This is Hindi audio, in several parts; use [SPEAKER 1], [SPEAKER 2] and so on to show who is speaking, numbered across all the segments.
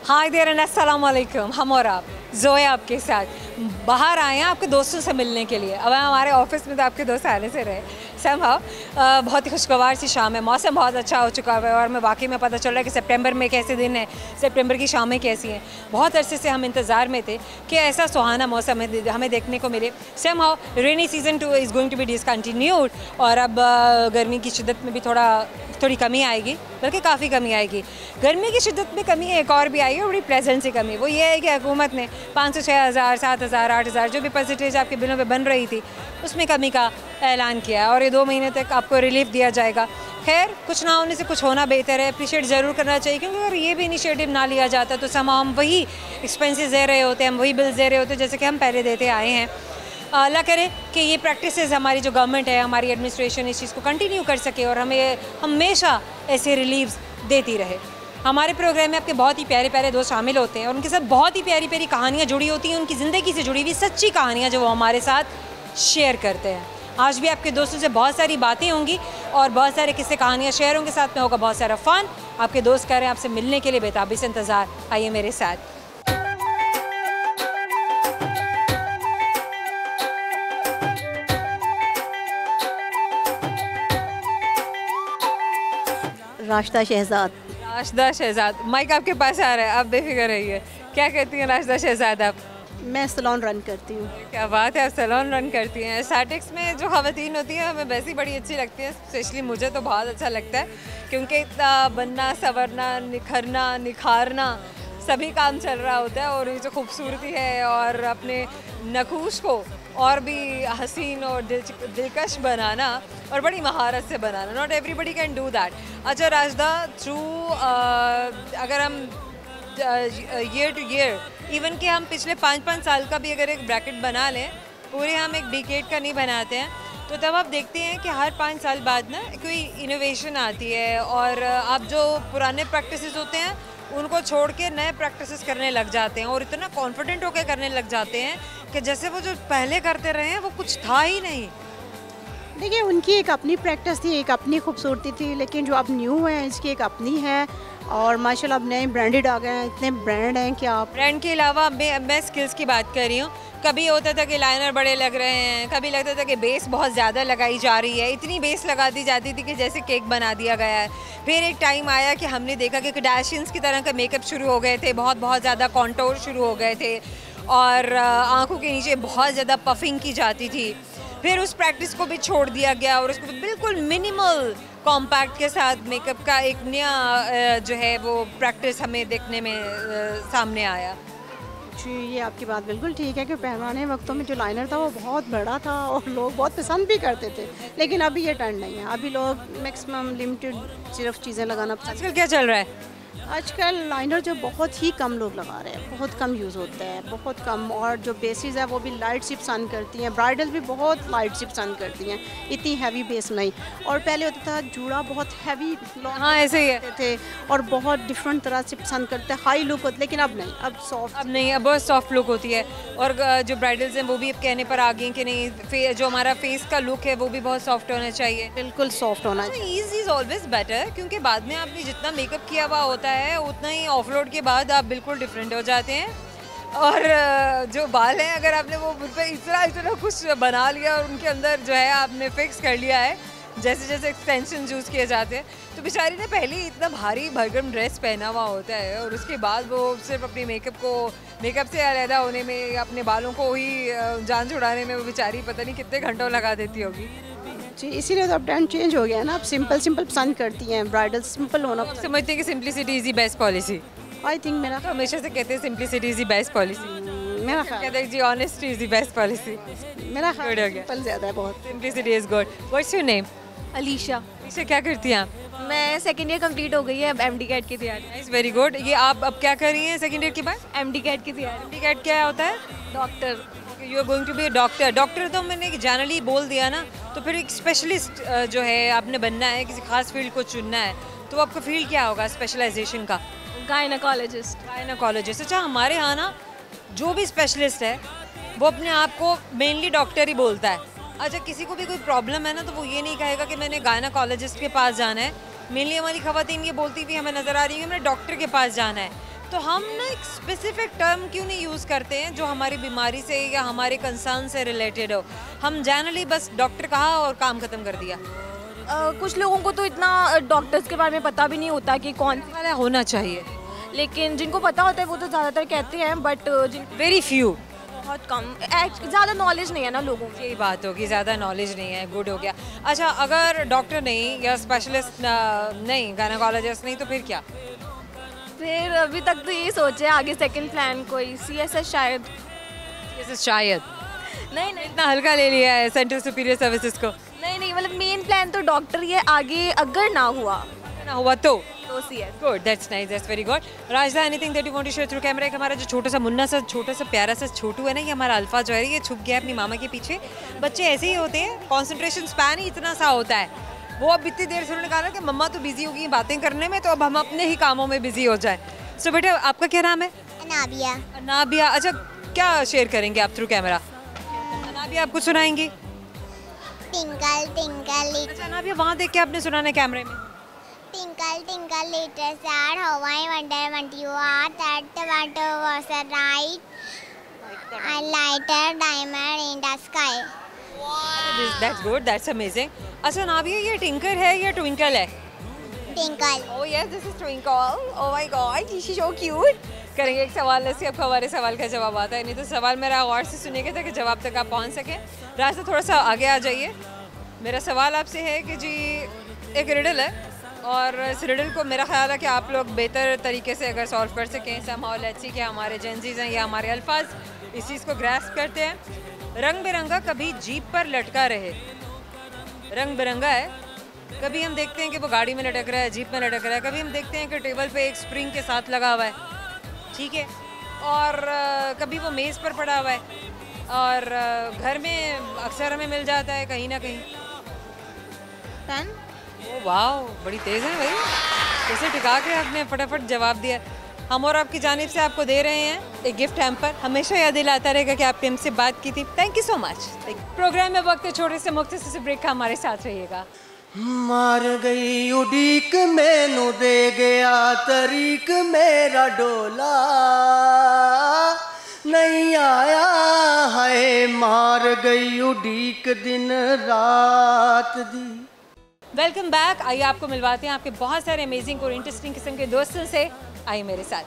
[SPEAKER 1] हाय देयर एंड अस्सलाम वालेकुम। हम और आप जोए आपके साथ बाहर आए हैं आपके दोस्तों से मिलने के लिए। अब हमारे ऑफिस में तो आपके दोस्त आने से रहे समहाउ। बहुत ही खुशगवार सी शाम है, मौसम बहुत अच्छा हो चुका है और मैं वाकई में पता चल रहा है कि सितंबर में कैसे दिन है, सितंबर की शामें कैसी हैं। बहुत अरसे से हम इंतज़ार में थे कि ऐसा सुहाना मौसम हमें देखने को मिले। Somehow rainy season 2 is going to be discontinued और अब गर्मी की शिद्दत में भी थोड़ी कमी आएगी, बल्कि काफ़ी कमी आएगी। गर्मी की शिद्दत में कमी एक और भी आई है, बड़ी प्रेजेंट सी कमी। वो ये है कि हुकूमत ने 500, 6,000, 7,000, 8,000 जो भी परसेंटेज आपके बिलों पे बन रही थी उसमें कमी का ऐलान किया और ये 2 महीने तक आपको रिलीफ दिया जाएगा। खैर, कुछ ना होने से कुछ होना बेहतर है, अप्रिशिएट ज़रूर करना चाहिए, क्योंकि अगर ये भी इनिशिएटिव ना लिया जाता तो समां हम वही एक्सपेंसेस दे रहे होते, हम वही बिल्स दे रहे होते जैसे कि हम पहले देते आए हैं। अल्लाह करे कि ये प्रैक्टिसेस हमारी जो गवर्नमेंट है, हमारी एडमिनिस्ट्रेशन इस चीज़ को कंटिन्यू कर सके और हमें हमेशा ऐसे रिलीव्स देती रहे। हमारे प्रोग्राम में आपके बहुत ही प्यारे प्यारे दोस्त शामिल होते हैं और उनके साथ बहुत ही प्यारी प्यारी कहानियाँ जुड़ी होती हैं, उनकी ज़िंदगी से जुड़ी हुई सच्ची कहानियाँ जो वो हमारे साथ शेयर करते हैं। आज भी आपके दोस्तों से बहुत सारी बातें होंगी और बहुत सारे किस्से कहानियाँ शेयर होंगे, साथ में होगा बहुत सारा फ़न। आपके दोस्त कह रहे हैं आपसे मिलने के लिए बेताबी से इंतज़ार, आइए मेरे साथ।
[SPEAKER 2] राशिदा शहजाद।
[SPEAKER 1] राशिदा शहजाद, माइक आपके पास आ रहा है, आप बेफिक्र रहिए। क्या कहती हैं राशिदा शहजाद आप?
[SPEAKER 2] मैं सैलून रन करती हूँ।
[SPEAKER 1] क्या बात है, आप सैलून रन करती हैं। एस्थेटिक्स में जो ख़वातीन होती हैं हमें वैसे ही बड़ी अच्छी लगती हैं, स्पेशली मुझे तो बहुत अच्छा लगता है, क्योंकि इतना बनना, संवरना, निखरना, निखारना सभी काम चल रहा होता है और ये जो खूबसूरती है और अपने नखूश को और भी हसीन और दिलकश बनाना और बड़ी महारत से बनाना, not everybody can do that. अच्छा राशिदा, थ्रू अगर हम ईयर टू ईयर, इवन कि हम पिछले 5-5 साल का भी अगर एक ब्रैकेट बना लें, पूरे हम एक डिकेड का नहीं बनाते हैं, तो तब आप देखते हैं कि हर 5 साल बाद ना कोई इनोवेशन आती है और आप जो पुराने प्रैक्टिसेस होते हैं उनको छोड़ के नए प्रैक्टिसेस करने लग जाते हैं और इतना कॉन्फिडेंट होकर करने लग जाते हैं कि जैसे वो जो पहले करते रहे हैं वो कुछ था ही नहीं।
[SPEAKER 2] देखिए, उनकी एक अपनी प्रैक्टिस थी, एक अपनी खूबसूरती थी, लेकिन जो अब न्यू है इसकी एक अपनी है और माशाल्लाह अब नए ब्रांडेड आ गए हैं, इतने ब्रांड हैं कि आप
[SPEAKER 1] ब्रांड के अलावा मैं स्किल्स की बात कर रही हूँ। कभी होता था कि लाइनर बड़े लग रहे हैं, कभी लगता था कि बेस बहुत ज़्यादा लगाई जा रही है, इतनी बेस लगा दी जाती थी कि जैसे केक बना दिया गया है। फिर एक टाइम आया कि हमने देखा कि कैडाशियंस की तरह का मेकअप शुरू हो गए थे, बहुत ज़्यादा कॉन्टोर शुरू हो गए थे और आँखों के नीचे बहुत ज़्यादा पफिंग की जाती थी। फिर उस प्रैक्टिस को भी छोड़ दिया गया और उसको बिल्कुल मिनिमल कॉम्पैक्ट के साथ मेकअप का एक नया जो है वो प्रैक्टिस हमें देखने में सामने आया।
[SPEAKER 2] जी, ये आपकी बात बिल्कुल ठीक है कि पुराने वक्तों में जो लाइनर था वो बहुत बड़ा था और लोग बहुत पसंद भी करते थे, लेकिन अभी ये ट्रेंड नहीं है। अभी लोग मैक्सिमम लिमिटेड सिर्फ चीज़ें लगाना पसंद।
[SPEAKER 1] आजकल क्या चल रहा है?
[SPEAKER 2] आजकल लाइनर जो बहुत ही कम लोग लगा रहे हैं, बहुत कम यूज़ होता है, बहुत कम, और जो बेसिस है वो भी लाइट सी पसंद करती हैं, ब्राइडल भी बहुत लाइट सी पसंद करती हैं, इतनी हैवी बेस नहीं। और पहले होता था जूड़ा बहुत हैवी,
[SPEAKER 1] हाँ ऐसे ही है
[SPEAKER 2] थे और बहुत डिफरेंट तरह से पसंद करते हैं, हाई लुक होती, लेकिन अब नहीं, अब सॉफ्ट,
[SPEAKER 1] अब नहीं, अब बहुत सॉफ्ट लुक होती है। और जो ब्राइडल्स हैं वो भी अब कहने पर आ गई कि नहीं, जो हमारा फेस का लुक है वो भी बहुत सॉफ्ट होना चाहिए,
[SPEAKER 2] बिल्कुल सॉफ्ट होना चाहिए।
[SPEAKER 1] ईज़ इज़ ऑलवेज बेटर, क्योंकि बाद में आपने जितना मेकअप किया हुआ होता है उतना ही ऑफलोड के बाद आप बिल्कुल डिफरेंट हो जाते हैं। और जो बाल हैं, अगर आपने वो मुझ पर इतना कुछ बना लिया और उनके अंदर जो है आपने फिक्स कर लिया है, जैसे जैसे एक्सटेंशन यूज़ किए जाते हैं, तो बेचारी ने पहले ही इतना भारी भरकम ड्रेस पहना हुआ होता है और उसके बाद वो सिर्फ अपनी मेकअप से अलहदा होने में, अपने बालों को ही जान छुड़ाने में वो बेचारी पता नहीं कितने घंटों लगा देती होगी।
[SPEAKER 2] जी, इसीलिए तो अब ट्रेंड चेंज हो गया है ना, अब सिंपल पसंद करती हैं, ब्राइडल सिंपल होना पसंद।
[SPEAKER 1] समझते हैं कि simplicity is the best policy.
[SPEAKER 2] I think मेरा
[SPEAKER 1] तो हमेशा से कहते हैं simplicity is the best policy.
[SPEAKER 2] मेरा ख्याल
[SPEAKER 1] कहते हैं जी honesty is the best policy.
[SPEAKER 2] मेरा
[SPEAKER 1] Good हो गया।
[SPEAKER 2] सिंपल ज़्यादा है बहुत।
[SPEAKER 1] Simplicity is good. What's your name?
[SPEAKER 3] Alisha.
[SPEAKER 1] Alisha, क्या करती हैं आप?
[SPEAKER 3] मैं सेकेंड ईयर कंप्लीट हो गई है, अब एमडी कैट की तैयारी।
[SPEAKER 1] Nice, very good. ये आप अब क्या कर रही हैं सेकंड ईयर के बाद?
[SPEAKER 3] एमडी कैट की तैयारी।
[SPEAKER 1] एमडी कैट क्या होता है?
[SPEAKER 3] Doctor.
[SPEAKER 1] You are going to be a doctor. Doctor तो मैंने जनरली बोल दिया ना, तो फिर एक स्पेशलिस्ट जो है आपने बनना है, किसी खास फील्ड को चुनना है, तो आपका फील्ड क्या होगा स्पेशलाइजेशन का?
[SPEAKER 3] गायनाकोलॉजिस्ट।
[SPEAKER 1] गायनाकोलॉजिस्ट। अच्छा, हमारे यहाँ ना जो भी स्पेशलिस्ट है वो अपने आप को मेनली डॉक्टर ही बोलता है। अच्छा, किसी को भी कोई प्रॉब्लम है ना तो वो ये नहीं कहेगा कि मैंने गायनाकोलॉजिस्ट के पास जाना है। मेनली हमारी ख़वातीन ये बोलती भी हमें नज़र आ रही है कि हमें डॉक्टर के पास जाना है। तो हम ना एक स्पेसिफिक टर्म क्यों नहीं यूज़ करते हैं जो हमारी बीमारी से या हमारे कंसर्न से रिलेटेड हो? हम जनरली बस डॉक्टर कहा और काम खत्म कर दिया।
[SPEAKER 3] कुछ लोगों को तो इतना डॉक्टर्स के बारे में पता भी नहीं होता कि कौन,
[SPEAKER 1] वाला होना चाहिए,
[SPEAKER 3] लेकिन जिनको पता होता है वो तो ज़्यादातर कहते हैं, बट जिन
[SPEAKER 1] वेरी फ्यू।
[SPEAKER 3] बहुत कम, ज़्यादा नॉलेज नहीं है ना लोगों को।
[SPEAKER 1] यही बात होगी, ज़्यादा नॉलेज नहीं है, गुड हो गया। अच्छा, अगर डॉक्टर नहीं या स्पेशलिस्ट नहीं, गायनेकोलॉजिस्ट नहीं, तो फिर क्या?
[SPEAKER 3] फिर अभी तक तो यही सोचे आगे सेकंड प्लान कोई CSS शायद।
[SPEAKER 1] शायद
[SPEAKER 3] नहीं नहीं
[SPEAKER 1] इतना हल्का ले लिया है सेंट्रल सुपीरियर सर्विसेज को।
[SPEAKER 3] नहीं, मतलब मेन प्लान तो डॉक्टर ही है, आगे अगर ना हुआ
[SPEAKER 1] तो
[SPEAKER 3] CS।
[SPEAKER 1] Good, that's nice, that's very good. Rajda, anything that you want to share through camera? एक हमारा जो छोटा सा मुन्ना सा, छोटा सा प्यारा सा छोटू है ना, ये हमारा अल्फा जो है, ये छुप गया अपनी मामा के पीछे। बच्चे ऐसे ही होते हैं, कंसंट्रेशन स्पैन ही इतना सा होता है। वो अब इतनी देर से उन्होंने कहा कि मम्मा तो बिजी होगी बातें करने में, तो अब हम अपने ही कामों में बिजी हो जाए। सो बेटा, आपका क्या नाम है?
[SPEAKER 4] अनाबिया।
[SPEAKER 1] अनाबिया। अच्छा, क्या शेयर करेंगे आप थ्रू कैमरा? अनाबिया, आप कुछ सुनाएंगी?
[SPEAKER 4] टिंकल टिंकल
[SPEAKER 1] अच्छा अनाबिया, वहाँ देख के आपने सुनाना है कैमरे में।
[SPEAKER 4] Tinkle tinkle little star how I wonder what you are that what was a right and lighter diamond in the sky.
[SPEAKER 1] That's good, that's amazing. अच्छा अनाबिया, ये टिंकर है या ट्विंकल है?
[SPEAKER 4] Tinkle.
[SPEAKER 1] Oh yes, this is twinkle. Oh my god, she is so cute. करेंगे एक सवाल, ऐसे आपको हमारे सवाल का जवाब आता है, नहीं तो सवाल मेरा गौर से सुनिएगा ताकि जवाब तक आप पहुंच सकें। रास्ता थोड़ा सा आगे आ जाइए। मेरा सवाल आपसे है कि जी, एक रिडल है और इस रिडल को मेरा ख्याल है कि आप लोग बेहतर तरीके से अगर सॉल्व कर सकें, समहाउ लेट्स सी कि हमारे जेंजीज हैं या हमारे अल्फाज इस चीज़ को ग्रैस्प करते हैं। रंग बिरंगा कभी जीप पर लटका रहे, रंग बिरंगा है, कभी हम देखते हैं कि वो गाड़ी में लटक रहा है, जीप में लटक रहा है, कभी हम देखते हैं कि टेबल पे एक स्प्रिंग के साथ लगा हुआ है, ठीक है, और कभी वो मेज़ पर पड़ा हुआ है, और घर में अक्सर हमें मिल जाता है कहीं ना कहीं।
[SPEAKER 3] पेन।
[SPEAKER 1] ओ वाह, बड़ी तेज़ है भाई, कैसे टिका के आपने फटाफट जवाब दिया। हम और आपकी जानिब से आपको दे रहे हैं एक गिफ्ट हैम्पर। हमेशा याद दिलाता रहेगा कि आपने हमसे बात की थी। Thank you so much. Program में वक्त छोटे से मुख्तसर से ब्रेक का, हमारे साथ रहिएगा।
[SPEAKER 5] मार गई उड़ीक मैनू दे गया तरीक मेरा डोला नहीं आया है, मार गई उड़ीक दिन रात दी।
[SPEAKER 1] Welcome back. आइए आपको मिलवाते हैं आपके बहुत सारे अमेजिंग और इंटरेस्टिंग किस्म के दोस्तों से। आइए मेरे साथ।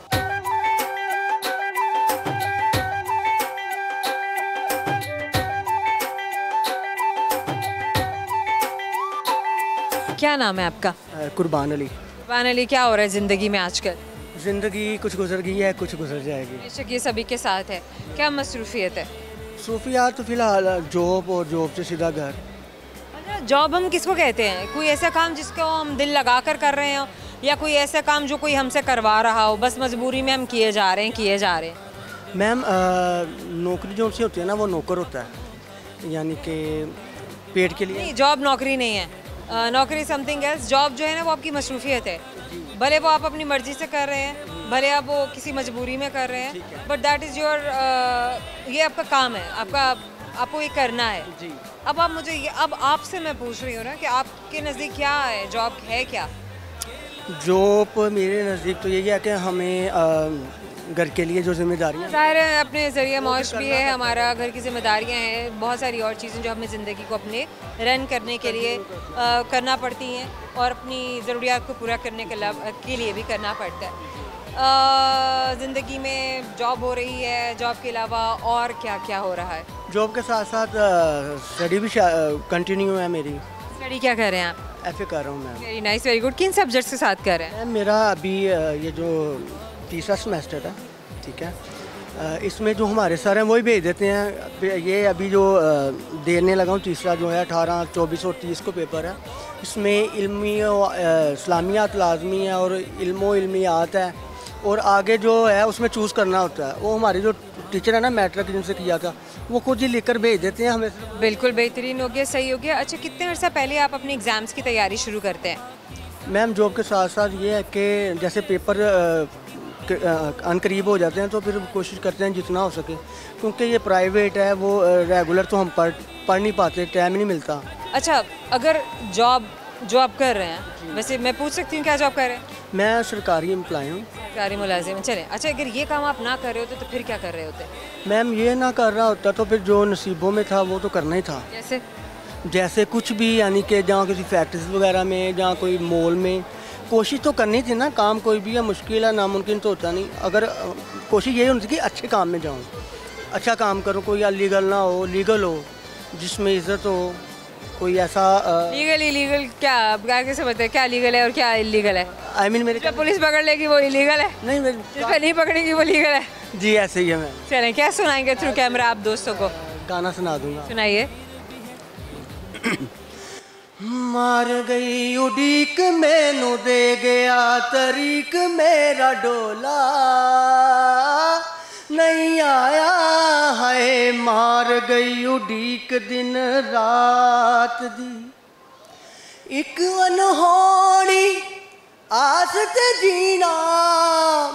[SPEAKER 1] क्या नाम है आपका?
[SPEAKER 5] कुर्बान अली।
[SPEAKER 1] कुर्बान अली, क्या हो रहा है ज़िंदगी में आजकल?
[SPEAKER 5] ज़िंदगी कुछ गुजर गई है, कुछ गुजर जाएगी।
[SPEAKER 1] बेशक ये सभी के साथ है। क्या मसरूफियत है?
[SPEAKER 5] सूफियात तो फिलहाल जॉब और जॉब से सीधा घर।
[SPEAKER 1] जॉब हम किसको कहते हैं? कोई ऐसा काम जिसको हम दिल लगा कर रहे हो, या कोई ऐसा काम जो कोई हमसे करवा रहा हो, बस मजबूरी में हम किए जा रहे हैं?
[SPEAKER 5] मैम, नौकरी जो से होती है ना, वो नौकर होता है, यानी कि पेट के लिए।
[SPEAKER 1] नहीं, जॉब नौकरी नहीं है, नौकरी समथिंग एल्स। जॉब जो है ना वो आपकी मसरूफियत है, भले वो आप अपनी मर्जी से कर रहे हैं, भले आप वो किसी मजबूरी में कर रहे हैं, बट दैट इज़ योर, ये आपका काम है, आपको ये करना है जी। अब आप मुझे अब आपसे मैं पूछ रही हूँ ना कि आपके नज़दीक क्या है, जॉब है क्या?
[SPEAKER 5] जॉब मेरे नज़दीक तो यही है कि हमें घर के लिए जो जिम्मेदारियाँ,
[SPEAKER 1] ज़ाहिर है अपने ज़रिए मौश भी है, हमारा घर की जिम्मेदारियाँ हैं, बहुत सारी और चीज़ें जो हमें ज़िंदगी को अपने रन करने के लिए करना पड़ती हैं, और अपनी ज़रूरियात को पूरा करने के लिए भी करना पड़ता है। ज़िंदगी में जॉब हो रही है, जॉब के अलावा और क्या क्या हो रहा है?
[SPEAKER 5] जॉब के साथ साथ स्टडी भी कंटिन्यू है मेरी।
[SPEAKER 1] स्टडी क्या कर रहे हैं आप?
[SPEAKER 5] FA कर रहा हूँ मैं।
[SPEAKER 1] Very nice, very good. किन सब्जेक्ट्स के साथ कर रहे हैं?
[SPEAKER 5] मेरा अभी ये जो तीसरा सेमेस्टर है, ठीक है, इसमें जो हमारे सर हैं वही भेज देते हैं। ये अभी जो देने लगा हूँ, तीसरा जो है 18, 24 और 30 को पेपर है। इसमें इल्मी इस्लामियात लाजमी है और इल्मियात है, और आगे जो है उसमें चूज़ करना होता है। वो हमारे जो टीचर है ना, मैट्रिक जिनसे किया था, वो खुद ही लिखकर भेज देते हैं हमें।
[SPEAKER 1] बिल्कुल बेहतरीन हो गया, सही हो गया। अच्छा, कितने अर्सा पहले आप अपने एग्ज़ाम्स की तैयारी शुरू करते हैं?
[SPEAKER 5] मैम, जॉब के साथ साथ ये है कि जैसे पेपर अनकरीब हो जाते हैं तो फिर कोशिश करते हैं जितना हो सके, क्योंकि ये प्राइवेट है, वो रेगुलर तो हम पढ़ नहीं पाते, टाइम नहीं मिलता।
[SPEAKER 1] अच्छा, अगर जॉब जो आप कर रहे हैं, वैसे मैं पूछ सकती हूँ क्या जॉब कर रहे हैं?
[SPEAKER 5] मैं सरकारी एम्प्लॉय हूँ।
[SPEAKER 1] सरकारी मुलाजिम, चलें। अच्छा, अगर ये काम आप ना कर रहे होते तो फिर क्या कर रहे होते?
[SPEAKER 5] मैम ये ना कर रहा होता तो फिर जो नसीबों में था वो तो करना ही था।
[SPEAKER 1] जैसे
[SPEAKER 5] जैसे कुछ भी, यानी कि जहाँ किसी फैक्ट्रीज वगैरह में, जहाँ कोई मॉल में, कोशिश तो करनी थी ना। काम कोई भी है, मुश्किल है, नामुमकिन तो होता नहीं। अगर कोशिश यही होनी थी कि अच्छे काम में जाऊँ, अच्छा काम करूँ, कोई अलीगल ना हो, लीगल हो, जिसमें इज़्ज़त हो, कोई ऐसा
[SPEAKER 1] लीगल इलीगल क्या आप आगे से बताए, क्या लीगल है और क्या इलीगल है?
[SPEAKER 5] आई मीन मेरे
[SPEAKER 1] जब पुलिस पकड़ लेगी वो इलीगल है,
[SPEAKER 5] नहीं मेरे
[SPEAKER 1] जिस पर नहीं पकड़ेगी वो लीगल है।
[SPEAKER 5] जी ऐसे ही है। मैम
[SPEAKER 1] चलें, क्या सुनाएंगे थ्रू कैमरा आप दोस्तों को?
[SPEAKER 5] गाना सुना दूंगा।
[SPEAKER 1] सुनाइए।
[SPEAKER 5] मार गई उड़ीक मैनू दे गया तरीक मेरा डोला नहीं आया है। मार गई उड़ीक दिन रात दी एक अनहोनी आस ते जीना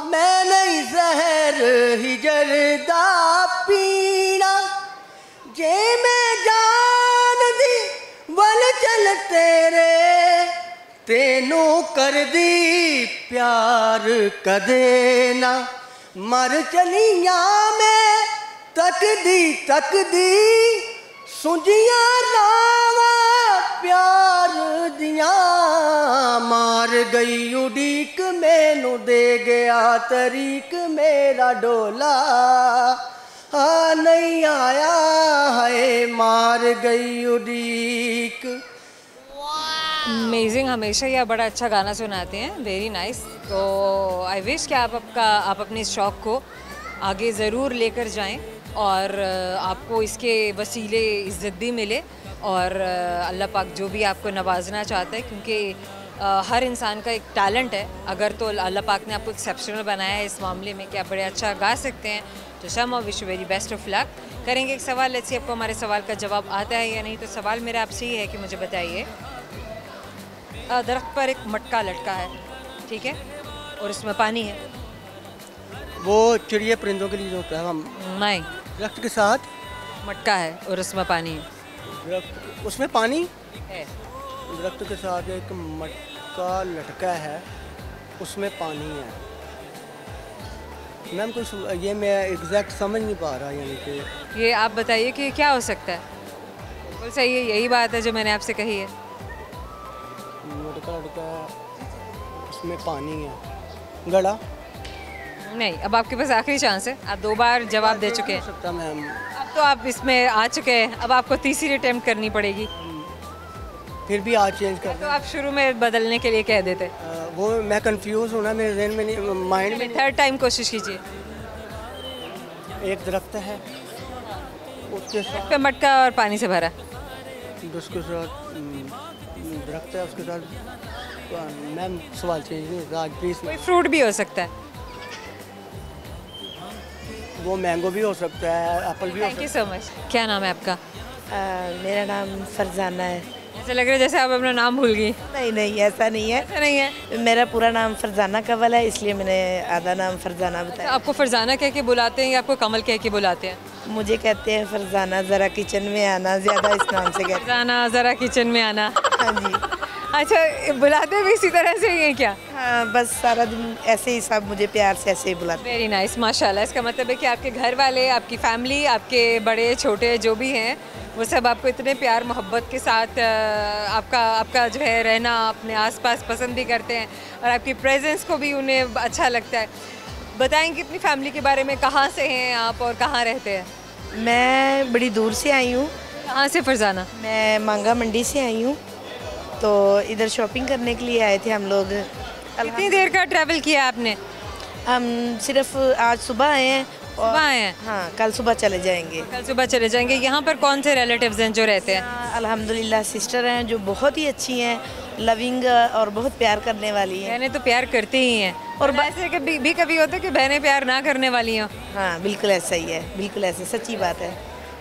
[SPEAKER 5] मैं नहीं जहर हिजर दा पीना जे मैं जान दी वल चल तेरे तेनू कर दी प्यार कदे ना मर चलिया मैं तक दी सुझिया रावा प्यार दिया। मार गई उड़ीक मैनू दे गया तरीक मेरा डोला नहीं आया है। मार गई उड़ीक।
[SPEAKER 1] अमेजिंग, हमेशा ये बड़ा अच्छा गाना सुनाते हैं, वेरी नाइस। तो आई विश कि आप अपने इस शौक़ को आगे ज़रूर लेकर जाएं और आपको इसके वसीले इज़्ज़त भी मिले और अल्लाह पाक जो भी आपको नवाजना चाहता है, क्योंकि हर इंसान का एक टैलेंट है। अगर तो अल्लाह पाक ने आपको एक्सेप्शनल बनाया है इस मामले में कि आप बड़े अच्छा गा सकते हैं, तो Shama wish very best of luck. करेंगे एक सवाल, लेट्स सी आपको हमारे सवाल का जवाब आता है या नहीं। तो सवाल मेरा आपसे ये है कि मुझे बताइए, दरख्त पर एक मटका लटका है, ठीक है, और इसमें पानी है।
[SPEAKER 5] वो चिड़िया परिंदों के लिए जो होता है, हम
[SPEAKER 1] नहीं,
[SPEAKER 5] दरख्त के साथ
[SPEAKER 1] मटका है और उसमें पानी है।
[SPEAKER 5] दरख्त उसमें पानी
[SPEAKER 1] है।
[SPEAKER 5] दरख्त के साथ एक मटका लटका है, उसमें पानी है। मैम कुछ ये मैं एग्जैक्ट समझ नहीं पा रहा, यानी कि
[SPEAKER 1] ये आप बताइए कि क्या हो सकता है। बिल्कुल सही है, यही बात है जो मैंने आपसे कही है।
[SPEAKER 5] मटका लटका उसमें पानी है, गड़ा
[SPEAKER 1] नहीं, अब आपके पास आखिरी चांस है, आप 2 बार जवाब दे चुके हैं।
[SPEAKER 5] हो सकता मैम।
[SPEAKER 1] अब तो आप इसमें आ चुके हैं, अब आपको तीसरी अटेम्प्ट करनी पड़ेगी।
[SPEAKER 5] फिर भी आज चेंज कर
[SPEAKER 1] तो आप शुरू में बदलने के लिए कह देते।
[SPEAKER 5] वो मैं कंफ्यूज हूँ ना, मेरे जहन में नहीं, माइंड में
[SPEAKER 1] थर्ड टाइम कोशिश कीजिए।
[SPEAKER 5] एक दरख्त है, उसके साथ
[SPEAKER 1] पे मटका और पानी से भरा।
[SPEAKER 5] उसके साथ दरख्त है, उसके साथ मैम सवाल चेंज नहीं आज प्लीज़।
[SPEAKER 1] कोई फ्रूट भी हो सकता है।
[SPEAKER 5] वो मैंगो भी हो सकता है, एप्पल भी हो
[SPEAKER 1] थैंक यू
[SPEAKER 5] सकता
[SPEAKER 1] सो मच। क्या नाम है आपका?
[SPEAKER 6] मेरा नाम फरजाना है।
[SPEAKER 1] ऐसा लग रहा है जैसे आप अपना नाम भूल गई।
[SPEAKER 6] नहीं ऐसा नहीं है।
[SPEAKER 1] ऐसा नहीं है।
[SPEAKER 6] मेरा पूरा नाम फरजाना कवल है, इसलिए मैंने आधा नाम फरजाना बताया।
[SPEAKER 1] आपको फरजाना कह के बुलाते हैं या आपको कमल कह के बुलाते हैं?
[SPEAKER 6] मुझे कहते हैं फरजाना, ज़रा किचन में आना, ज़्यादा इस नाम से कहते हैं।
[SPEAKER 1] फरजाना, ज़रा किचन में आना।
[SPEAKER 6] हाँ जी।
[SPEAKER 1] अच्छा, बुलाते भी इसी तरह से ही हैं क्या?
[SPEAKER 6] हाँ, बस सारा दिन ऐसे ही सब मुझे प्यार से ऐसे ही बुलाते हैं।
[SPEAKER 1] वेरी नाइस, माशाल्लाह। इसका मतलब है कि आपके घर वाले, आपकी फैमिली, आपके बड़े छोटे जो भी हैं, वो सब आपको इतने प्यार मोहब्बत के साथ आपका जो है रहना अपने आसपास पसंद भी करते हैं और आपकी प्रेजेंस को भी उन्हें अच्छा लगता है। बताएंगे अपनी फैमिली के बारे में, कहाँ से हैं आप और कहाँ रहते हैं?
[SPEAKER 6] मैं बड़ी दूर से आई हूँ।
[SPEAKER 1] कहाँ से फरजाना?
[SPEAKER 6] मैं मांगा मंडी से आई हूँ, तो इधर शॉपिंग करने के लिए आए थे हम लोग।
[SPEAKER 1] कितनी देर का ट्रैवल किया आपने?
[SPEAKER 6] हम सिर्फ आज सुबह आए हैं।
[SPEAKER 1] सुबह आए हैं?
[SPEAKER 6] हाँ, कल सुबह चले जाएंगे।
[SPEAKER 1] कल सुबह चले जाएंगे। यहाँ पर कौन से रिलेटिव्स हैं जो रहते हैं?
[SPEAKER 6] अल्हम्दुलिल्लाह सिस्टर हैं जो बहुत ही अच्छी हैं, लविंग और बहुत प्यार करने वाली हैं।
[SPEAKER 1] बहनें तो प्यार करती ही हैं, और ऐसे कभी होता है कि बहनें प्यार ना करने वाली हों।
[SPEAKER 6] हाँ, बिल्कुल ऐसा ही है, बिल्कुल ऐसे, सच्ची बात है।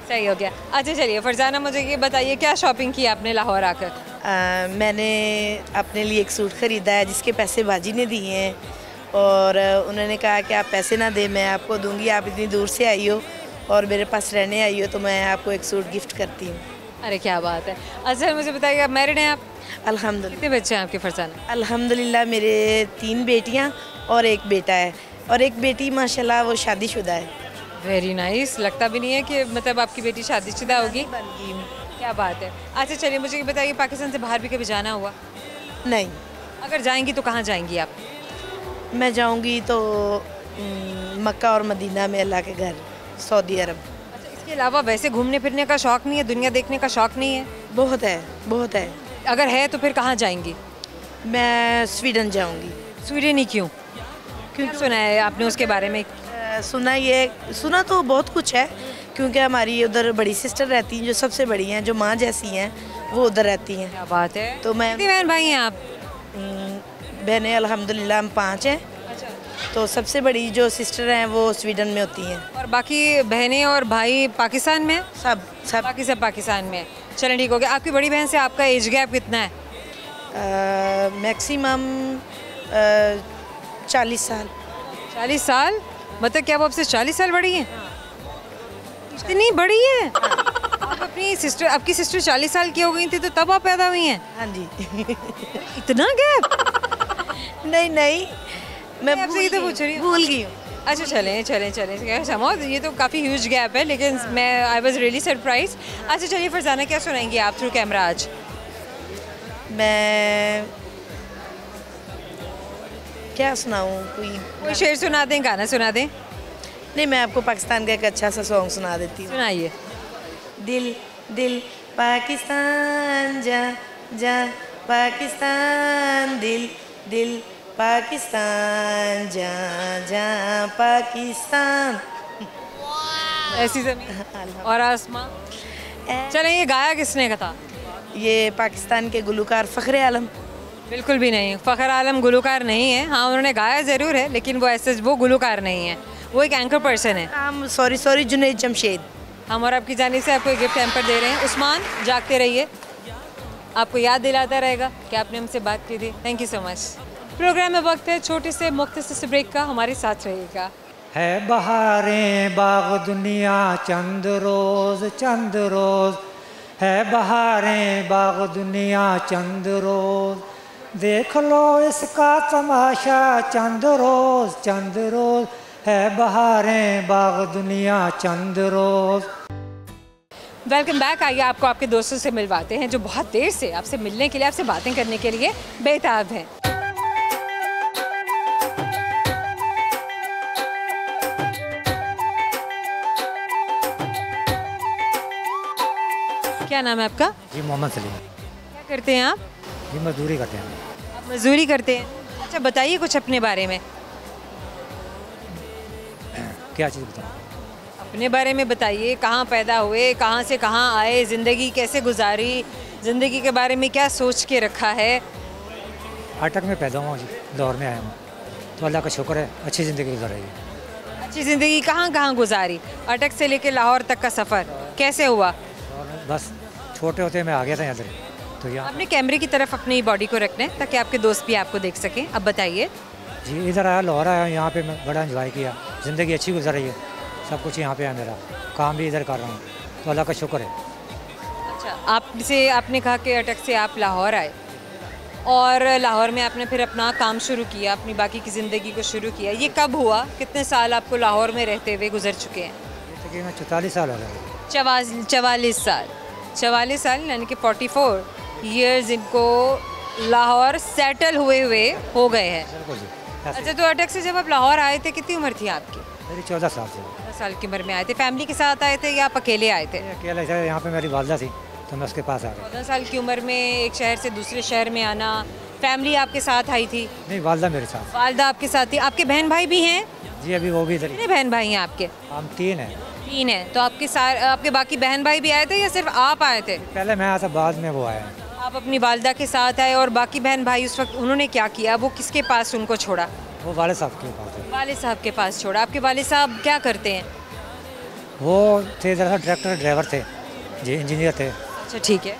[SPEAKER 1] सही हो गया। अच्छा चलिए फरजाना, मुझे ये बताइए क्या शॉपिंग की आपने लाहौर आकर?
[SPEAKER 6] मैंने अपने लिए एक सूट ख़रीदा है जिसके पैसे बाजी ने दिए हैं, और उन्होंने कहा कि आप पैसे ना दे, मैं आपको दूंगी, आप इतनी दूर से आई हो और मेरे पास रहने आई हो, तो मैं आपको एक सूट गिफ्ट करती हूँ।
[SPEAKER 1] अरे क्या बात है। अच्छा मुझे बताइए, आप मैरिड हैं आप?
[SPEAKER 6] अल्हम्दुलिल्लाह।
[SPEAKER 1] कितने बच्चे हैं आपके फरजाना?
[SPEAKER 6] अल्हम्दुलिल्लाह मेरे 3 बेटियाँ और एक बेटा है, और एक बेटी माशाल्लाह वो शादीशुदा है।
[SPEAKER 1] Very nice. लगता भी नहीं है कि मतलब आपकी बेटी शादीशुदा होगी। क्या बात है। अच्छा चलिए मुझे ये बताइए, पाकिस्तान से बाहर भी कभी जाना हुआ?
[SPEAKER 6] नहीं,
[SPEAKER 1] अगर जाएंगी तो कहाँ जाएंगी आप?
[SPEAKER 6] मैं जाऊंगी तो मक्का और मदीना में, अल्लाह के घर, सऊदी अरब।
[SPEAKER 1] अच्छा, इसके अलावा वैसे घूमने फिरने का शौक़ नहीं है, दुनिया देखने का शौक़ नहीं है?
[SPEAKER 6] बहुत है, बहुत है।
[SPEAKER 1] अगर है तो फिर कहाँ जाएंगी?
[SPEAKER 6] मैं स्वीडन जाऊंगी।
[SPEAKER 1] स्वीडन ही क्यों? क्यों सुना है आपने उसके बारे में?
[SPEAKER 6] सुना तो बहुत कुछ है, क्योंकि हमारी उधर बड़ी सिस्टर रहती हैं जो सबसे बड़ी हैं, जो माँ जैसी हैं, वो उधर रहती हैं।
[SPEAKER 1] क्या बात है।
[SPEAKER 6] तो मैं,
[SPEAKER 1] कितनी बहन भाई हैं आप?
[SPEAKER 6] बहनें अल्हम्दुलिल्लाह हम 5 हैं।
[SPEAKER 1] अच्छा।
[SPEAKER 6] तो सबसे बड़ी जो सिस्टर हैं वो स्वीडन में होती हैं,
[SPEAKER 1] और बाकी बहनें और भाई पाकिस्तान में हैं?
[SPEAKER 6] सब
[SPEAKER 1] बाकी सब पाकिस्तान में है। चलें ठीक हो गया। आपकी बड़ी बहन से आपका एज गैप कितना है?
[SPEAKER 6] मैक्सिमम 40 साल।
[SPEAKER 1] 40 साल? मतलब क्या वो आपसे 40 साल बड़ी हैं? इतनी बड़ी है? आप अपनी सिस्टर, आपकी सिस्टर 40 साल की हो गई थी तो तब आप पैदा हुई हैं?
[SPEAKER 6] हाँ जी।
[SPEAKER 1] इतना गैप?
[SPEAKER 6] नहीं, मैं
[SPEAKER 1] आपसे ये तो पूछ रही हूँ।
[SPEAKER 6] भूल गई हूँ।
[SPEAKER 1] अच्छा चलें समझ, ये तो काफ़ी ह्यूज गैप है, लेकिन मैं आई वॉज रियली सरप्राइज। अच्छा चलिए फरजाना, क्या सुनाएंगी आप थ्रू कैमरा आज?
[SPEAKER 6] मैं क्या सुनाऊँ?
[SPEAKER 1] कोई शेर सुना दें, गाना सुना दें?
[SPEAKER 6] नहीं, मैं आपको पाकिस्तान का एक अच्छा सा सॉन्ग सुना देती हूँ।
[SPEAKER 1] सुनाइए।
[SPEAKER 6] दिल दिल पाकिस्तान जा जा पाकिस्तान, दिल दिल पाकिस्तान जा जा पाकिस्तान।
[SPEAKER 1] ऐसी ज़मीन और आसमां। चलें, ये गाया किसने का था?
[SPEAKER 6] ये पाकिस्तान के गुलकार फ़ख्र आलम।
[SPEAKER 1] बिल्कुल भी नहीं, फ़ख्र आलम गुलकार नहीं है। हाँ, उन्होंने गाया ज़रूर है, लेकिन वो ऐसे वो गुलकार नहीं है, वो एक एंकर पर्सन है।
[SPEAKER 6] हम सॉरी जुनैद जमशेद। हम
[SPEAKER 1] और आपकी जानिब से आपको एक गिफ्ट हैम्पर दे रहे हैं। उस्मान, जागते रहिए, आपको याद दिलाता रहेगा कि आपने हमसे बात की थी। Thank you so much. Program में वक्त है छोटे से मुख्तसर से ब्रेक का, हमारे साथ रहिएगा।
[SPEAKER 7] है बहारें बाग दुनिया चंद रोज़, है बहारें बाग दुनिया चंद रोज़, देख लो इसका तमाशा चंद रोज़, है बहारें बाग दुनिया चंद रोज़।
[SPEAKER 1] Welcome back. आइए आपको आपके दोस्तों से मिलवाते हैं जो बहुत देर से आपसे मिलने के लिए, आपसे बातें करने के लिए बेताब हैं। क्या नाम है आपका?
[SPEAKER 7] जी मोहम्मद सलीम।
[SPEAKER 1] क्या करते हैं आप?
[SPEAKER 7] जी मजदूरी करते हैं।
[SPEAKER 1] आप मजदूरी करते हैं? अच्छा, बताइए कुछ अपने बारे में।
[SPEAKER 7] क्या चीज़ बताऊँ?
[SPEAKER 1] अपने बारे में बताइए, कहाँ पैदा हुए, कहाँ से कहाँ आए, ज़िंदगी कैसे गुजारी, ज़िंदगी के बारे में क्या सोच के रखा है?
[SPEAKER 7] अटक में पैदा हुआ जी, लाहौर में आया हूँ, तो अल्लाह का शुक्र है अच्छी ज़िंदगी गुजार रही है।
[SPEAKER 1] अच्छी ज़िंदगी कहाँ गुजारी? अटक से लेके लाहौर तक का सफ़र कैसे हुआ?
[SPEAKER 7] और बस छोटे होते मैं आ गया था यहाँ से, तो यहाँ
[SPEAKER 1] आपने कैमरे की तरफ अपनी बॉडी को रखना है ताकि आपके दोस्त भी आपको देख सकें। अब बताइए।
[SPEAKER 7] जी इधर आया, लाहौर आया, यहाँ पे मैं बड़ा इंजॉय किया, ज़िंदगी अच्छी गुजर रही है, सब कुछ यहाँ पे है, मेरा काम भी इधर कर रहा हूँ, तो अल्लाह का शुक्र है।
[SPEAKER 1] अच्छा, आपने कहा कि अटक से आप लाहौर आए और लाहौर में आपने फिर अपना काम शुरू किया, अपनी बाकी की ज़िंदगी को शुरू किया। ये कब हुआ? कितने साल आपको लाहौर में रहते हुए गुजर चुके हैं?
[SPEAKER 7] ये तकरीबन 44 साल हो गए।
[SPEAKER 1] 44 साल यानी कि 44 ईयर्स इनको लाहौर सेटल हुए हो गए हैं।
[SPEAKER 7] बिल्कुल जी।
[SPEAKER 1] अच्छा, तो अटक से जब आप लाहौर आए थे कितनी उम्र थी आपकी?
[SPEAKER 7] मेरी 14 साल से।
[SPEAKER 1] 14 साल की उम्र में आए थे। फैमिली के साथ आए थे या आप अकेले आए थे?
[SPEAKER 7] अकेला था, यहाँ पे मेरी वालदा थी तो मैं उसके पास आ गया।
[SPEAKER 1] 14 साल की उम्र में एक शहर से दूसरे शहर में आना, फैमिली आपके साथ आई थी?
[SPEAKER 7] नहीं, वालदा मेरे साथ।
[SPEAKER 1] वालदा आपके साथ थी। आपके बहन भाई भी हैं?
[SPEAKER 7] जी अभी वो भी इधर ही।
[SPEAKER 1] कितने बहन भाई हैं आपके?
[SPEAKER 7] हम 3 हैं।
[SPEAKER 1] 3 हैं। तो आपके बाकी बहन भाई भी आए थे या सिर्फ आप आए थे?
[SPEAKER 7] पहले मैं आया था, बाद में वो आया।
[SPEAKER 1] आप अपनी वालदा के साथ आए और बाकी बहन भाई उस वक्त उन्होंने क्या किया? वो किसके पास उनको छोड़ा?
[SPEAKER 7] वो वालिद साहब के पास है।
[SPEAKER 1] वालिद साहब के पास छोड़ा। आपके वालिद साहब क्या करते हैं?
[SPEAKER 7] वो थे दरअसल ट्रैक्टर ड्राइवर थे जी, इंजीनियर थे।
[SPEAKER 1] अच्छा ठीक है।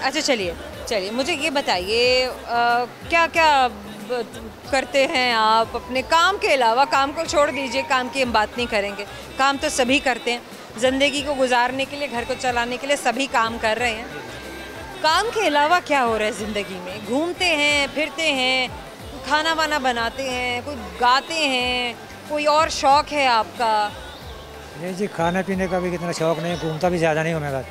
[SPEAKER 1] अच्छा चलिए मुझे ये बताइए क्या क्या करते हैं आप अपने काम के अलावा? काम को छोड़ दीजिए, काम की हम बात नहीं करेंगे, काम तो सभी करते हैं, ज़िंदगी को गुजारने के लिए, घर को चलाने के लिए सभी काम कर रहे हैं। काम के अलावा क्या हो रहा है ज़िंदगी में? घूमते हैं, फिरते हैं, खाना वाना बनाते हैं, कोई गाते हैं, कोई और शौक़ है आपका?
[SPEAKER 7] नहीं जी, खाने पीने का भी कितना शौक़ नहीं, घूमता भी ज़्यादा नहीं हूँ मैं,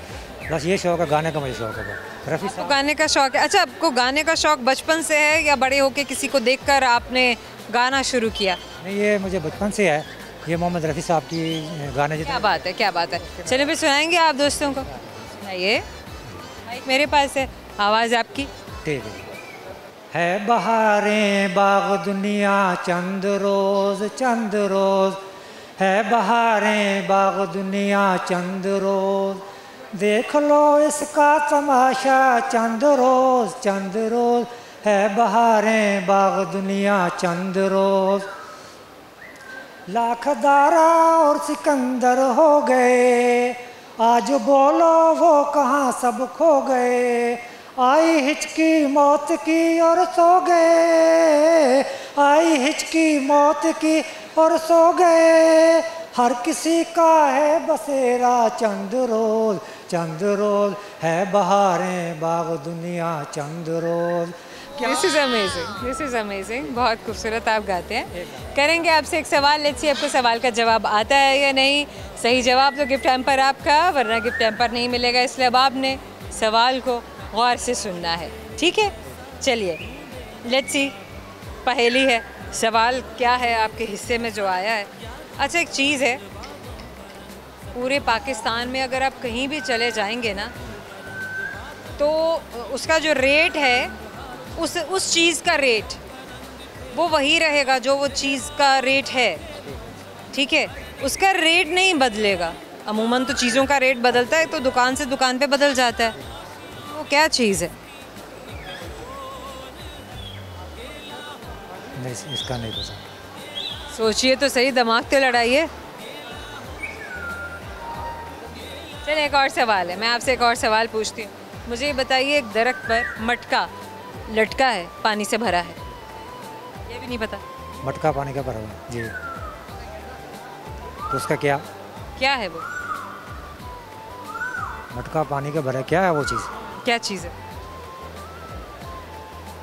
[SPEAKER 7] बस ये शौक़ है, गाने का मुझे शौक़ है। रफ़ी
[SPEAKER 1] आपको गाने का शौक़ है? अच्छा, आपको गाने का शौक़ बचपन से है या बड़े होके किसी को देखकर आपने गाना शुरू किया?
[SPEAKER 7] नहीं, ये मुझे बचपन से है, ये मोहम्मद रफ़ी साहब की गाने।
[SPEAKER 1] क्या बात है, क्या बात है। चलिए फिर सुनाएंगे आप दोस्तों को, सुनाइए। माइक मेरे पास है, आवाज़ आपकी।
[SPEAKER 7] ठीक है बहारें बाग दुनिया चंद रोज़ है बहारें बाग दुनिया चंद रोज़, देख लो इसका तमाशा चंद रोज़ है बहारें बाग दुनिया चंद रोज़। लाखदारा और सिकंदर हो गए, आज बोलो वो कहाँ सब खो गए। आई हिचकी मौत की और सो गए, आई हिचकी मौत की और सो गए। हर किसी का है बसेरा चंद रोज़ है बहारें बाग दुनिया चंद रोज़।
[SPEAKER 1] दिस इज़ अमेजिंग, बहुत खूबसूरत आप गाते हैं। करेंगे आपसे एक सवाल, लेट्स सी आपको सवाल का जवाब आता है या नहीं। सही जवाब तो गिफ्ट हैम्पर आपका, वरना गिफ्ट हैम्पर नहीं मिलेगा, इसलिए अब आपने सवाल को गौर से सुनना है, ठीक है? चलिए लेट्स सी, पहेली है, सवाल क्या है आपके हिस्से में जो आया है। अच्छा, एक चीज़ है, पूरे पाकिस्तान में अगर आप कहीं भी चले जाएंगे ना, तो उसका जो रेट है, उस चीज़ का रेट वो वही रहेगा जो वो चीज़ का रेट है, ठीक है? उसका रेट नहीं बदलेगा। अमूमन तो चीज़ों का रेट बदलता है, तो दुकान से दुकान पे बदल जाता है। वो क्या चीज़ है?
[SPEAKER 7] नहीं, इसका नहीं पता।
[SPEAKER 1] सोचिए तो सही, दिमाग तो लड़ाइए। चलिए एक और सवाल है, मैं आपसे एक और सवाल पूछती हूँ। मुझे ये बताइए, एक दरख्त पर मटका लटका है, पानी से भरा है, ये भी नहीं पता?
[SPEAKER 7] मटका पानी का भरा हुआ जी, तो उसका क्या
[SPEAKER 1] है वो?
[SPEAKER 7] मटका पानी का भरा, क्या है वो चीज़?
[SPEAKER 1] क्या चीज़ है?